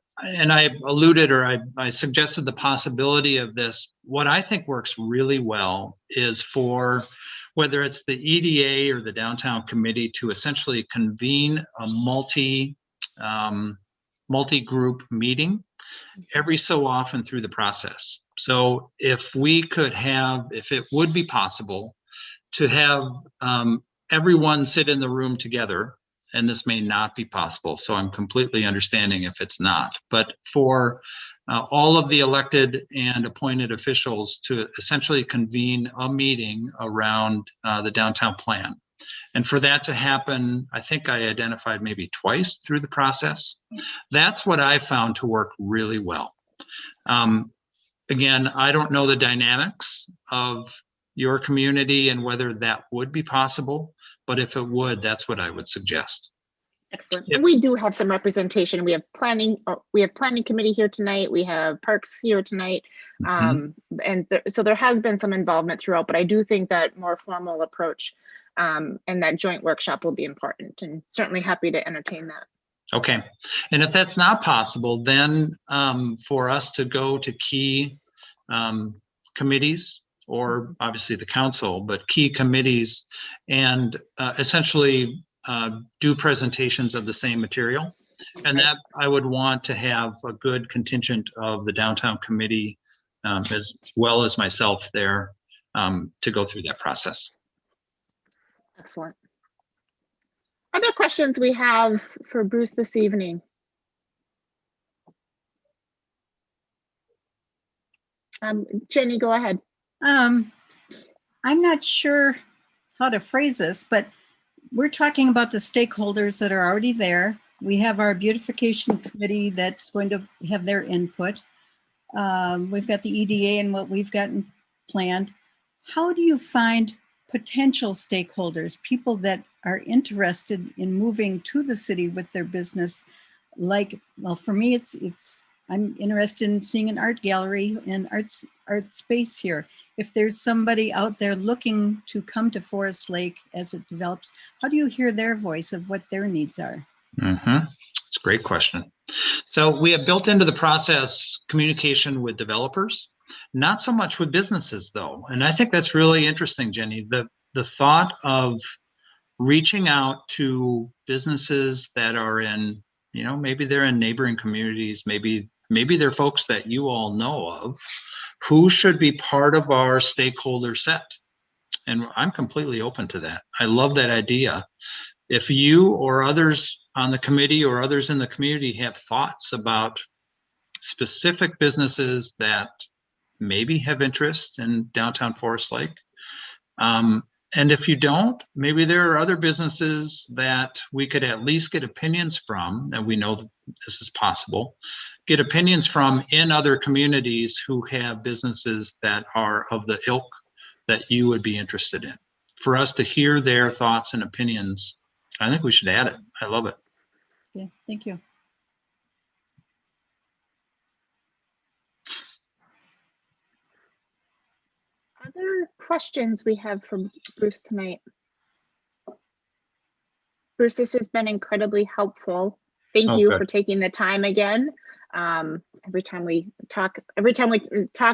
I alluded, or I suggested the possibility of this. What I think works really well is for whether it's the EDA or the downtown committee to essentially convene a multi-group meeting every so often through the process. So if it would be possible to have everyone sit in the room together, and this may not be possible, so I'm completely understanding if it's not, but for all of the elected and appointed officials to essentially convene a meeting around the downtown plan. And for that to happen, I think I identified maybe twice through the process. That's what I found to work really well. Again, I don't know the dynamics of your community and whether that would be possible, but if it would, that's what I would suggest. Excellent. And we do have some representation. We have planning committee here tonight. We have parks here tonight. And so there has been some involvement throughout, but I do think that more formal approach and that joint workshop will be important, and certainly happy to entertain that. Okay. And if that's not possible, then for us to go to key committees, or obviously the council, but key committees, and essentially do presentations of the same material. And that I would want to have a good contingent of the downtown committee as well as myself there to go through that process. Excellent. Other questions we have for Bruce this evening? Jenny, go ahead. I'm not sure how to phrase this, but we're talking about the stakeholders that are already there. We have our beautification committee that's going to have their input. We've got the EDA and what we've gotten planned. How do you find potential stakeholders, people that are interested in moving to the city with their business? Like, well, for me, I'm interested in seeing an art gallery and art space here. If there's somebody out there looking to come to Forest Lake as it develops, how do you hear their voice of what their needs are? It's a great question. So we have built into the process communication with developers, not so much with businesses though. And I think that's really interesting, Jenny. The thought of reaching out to businesses that are in, maybe they're in neighboring communities, maybe they're folks that you all know of, who should be part of our stakeholder set. And I'm completely open to that. I love that idea. If you or others on the committee or others in the community have thoughts about specific businesses that maybe have interest in downtown Forest Lake, and if you don't, maybe there are other businesses that we could at least get opinions from, and we know that this is possible, get opinions from in other communities who have businesses that are of the ilk that you would be interested in. For us to hear their thoughts and opinions, I think we should add it. I love it. Yeah, thank you. Other questions we have from Bruce tonight? Bruce, this has been incredibly helpful. Thank you for taking the time again. Every time we talk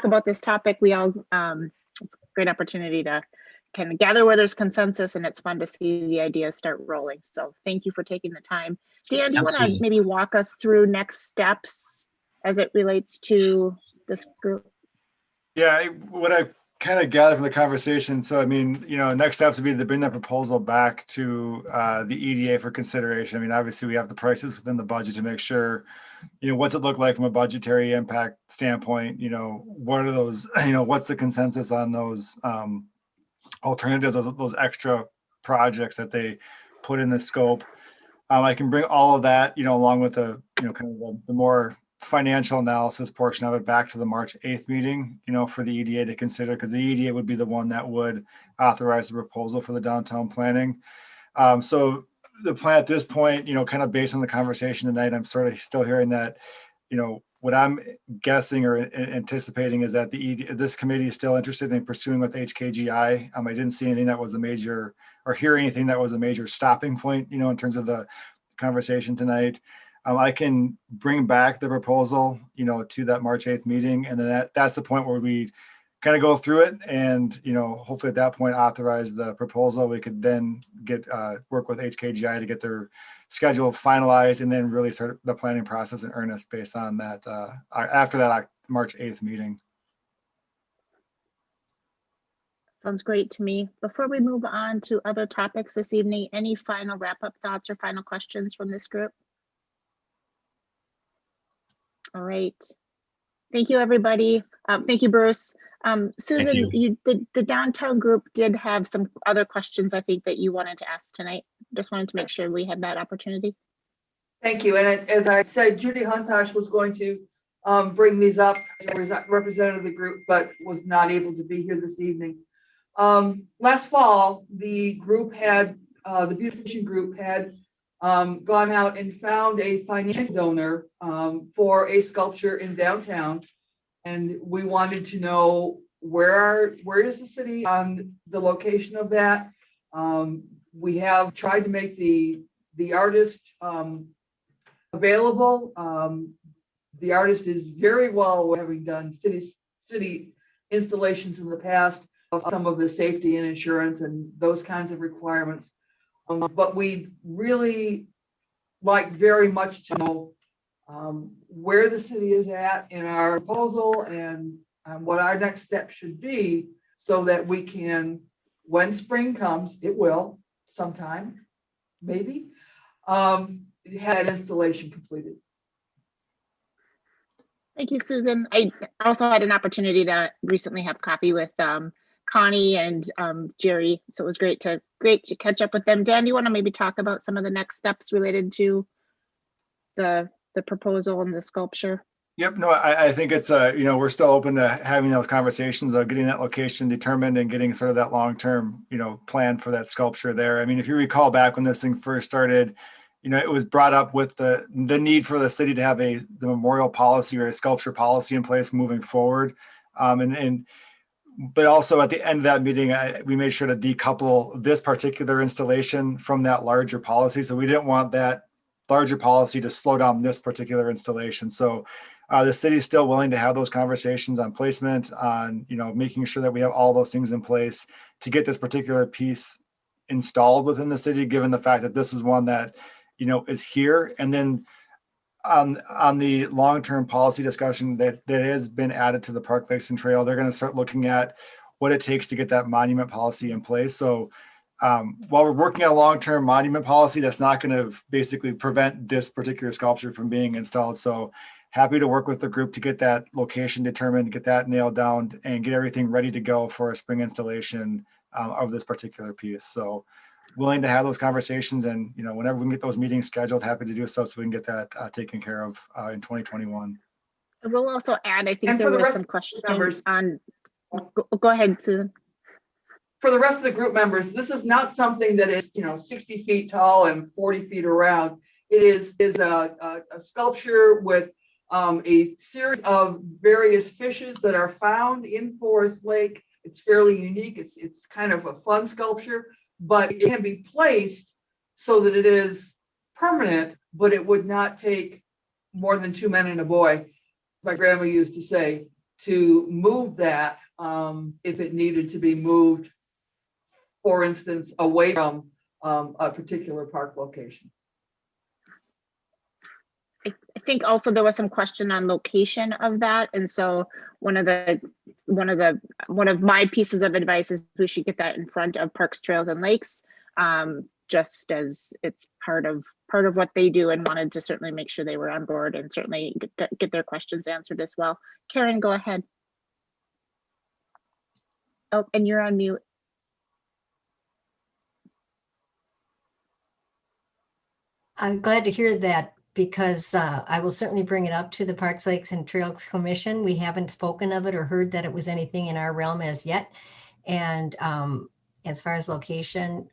about this topic, we all, it's a great opportunity to kind of gather where there's consensus, and it's fun to see the ideas start rolling. So thank you for taking the time. Dan, do you want to Absolutely. maybe walk us through next steps as it relates to this group? Yeah, what I kind of gathered from the conversation. So, I mean, next steps would be to bring that proposal back to the EDA for consideration. I mean, obviously we have the prices within the budget to make sure, what's it look like from a budgetary impact standpoint? What are those, what's the consensus on those alternatives, those extra projects that they put in the scope? I can bring all of that, along with the, kind of the more financial analysis portion of it back to the March 8th meeting, for the EDA to consider, because the EDA would be the one that would authorize the proposal for the downtown planning. So the plan at this point, kind of based on the conversation tonight, I'm sort of still hearing that, what I'm guessing or anticipating is that this committee is still interested in pursuing with HKGI. I didn't see anything that was a major, or hear anything that was a major stopping point, in terms of the conversation tonight. I can bring back the proposal, to that March 8th meeting. And then that's the point where we kind of go through it and, hopefully at that point authorize the proposal. We could then get work with HKGI to get their schedule finalized and then really start the planning process in earnest based on that after that March 8th meeting. Sounds great to me. Before we move on to other topics this evening, any final wrap-up thoughts or final questions from this group? All right. Thank you, everybody. Thank you, Bruce. Susan, the downtown group did have some other questions, I think, that you wanted to ask tonight. Just wanted to make sure we had that opportunity. Thank you. And as I said, Judy Huntosh was going to bring these up, representative of the group, but was not able to be here this evening. Last fall, the group had, the beautification group had gone out and found a financial donor for a sculpture in downtown. And we wanted to know where is the city on the location of that. We have tried to make the artist available. The artist is very well, having done city installations in the past, of some of the safety and insurance and those kinds of requirements. But we really like very much to know where the city is at in our proposal and what our next step should be, so that we can, when spring comes, it will sometime, maybe, have installation completed. Thank you, Susan. I also had an opportunity to recently have coffee with Connie and Jerry, so it was great to catch up with them. Dan, do you want to maybe talk about some of the next steps related to the proposal and the sculpture? Yep. No, I think it's we're still open to having those conversations of getting that location determined and getting sort of that long-term, plan for that sculpture there. I mean, if you recall back when this thing first started, it was brought up with the need for the city to have the memorial policy or a sculpture policy in place moving forward. But also at the end of that meeting, we made sure to decouple this particular installation from that larger policy. So we didn't want that larger policy to slow down this particular installation. So the city is still willing to have those conversations on placement, on making sure that we have all those things in place to get this particular piece installed within the city, given the fact that this is one that is here. And then on the long-term policy discussion that has been added to the Park Lakes and Trail, they're going to start looking at what it takes to get that monument policy in place. So while we're working on a long-term monument policy, that's not going to basically prevent this particular sculpture from being installed. So happy to work with the group to get that location determined, get that nailed down, and get everything ready to go for a spring installation of this particular piece. So willing to have those conversations, and whenever we can get those meetings scheduled, happy to do so we can get that taken care of in 2021. I will also add, I think there was some questions on, go ahead, Susan. For the rest of the group members, this is not something that is 60 feet tall and 40 feet around. It is a sculpture with a series of various fishes that are found in Forest Lake. It's fairly unique. It's kind of a fun sculpture, but it can be placed so that it is permanent, but it would not take more than two men and a boy, my grandma used to say, to move that if it needed to be moved, for instance, away from a particular park location. I think also there was some question on location of that, and so one of my pieces of advice is we should get that in front of Parks, Trails, and Lakes, just as it's part of what they do, and wanted to certainly make sure they were on board and certainly get their questions answered as well. Karen, go ahead. Oh, and you're on mute. I'm glad to hear that, because I will certainly bring it up to the Parks, Lakes, and Trails Commission. We haven't spoken of it or heard that it was anything in our realm as yet. And as far as location,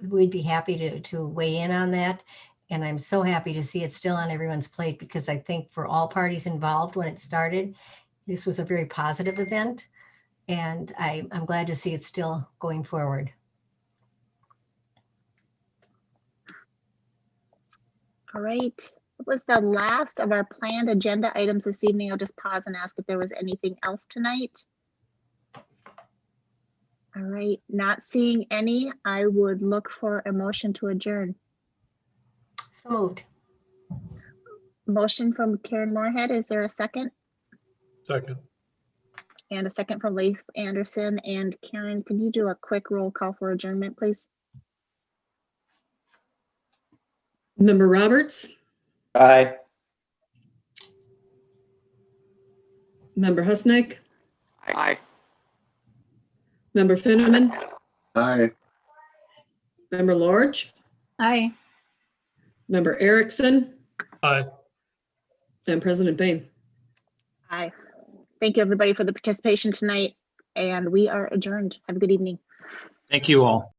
we'd be happy to weigh in on that. And I'm so happy to see it still on everyone's plate, because I think for all parties involved when it started, this was a very positive event. And I'm glad to see it still going forward. All right, that was the last of our planned agenda items this evening. I'll just pause and ask if there was anything else tonight. All right, not seeing any, I would look for a motion to adjourn. So moved. Motion from Karen Moorhead. Is there a second? Second. And a second from Leif Anderson. And Karen, can you do a quick roll call for adjournment, please? Member Roberts, Aye. Member Husnick, Aye. Member Finneman, Aye. Member Lorge, Aye. Member Erickson, Aye. and President Bain. Aye. Thank you, everybody, for the participation tonight. And we are adjourned. Have a good evening. Thank you all.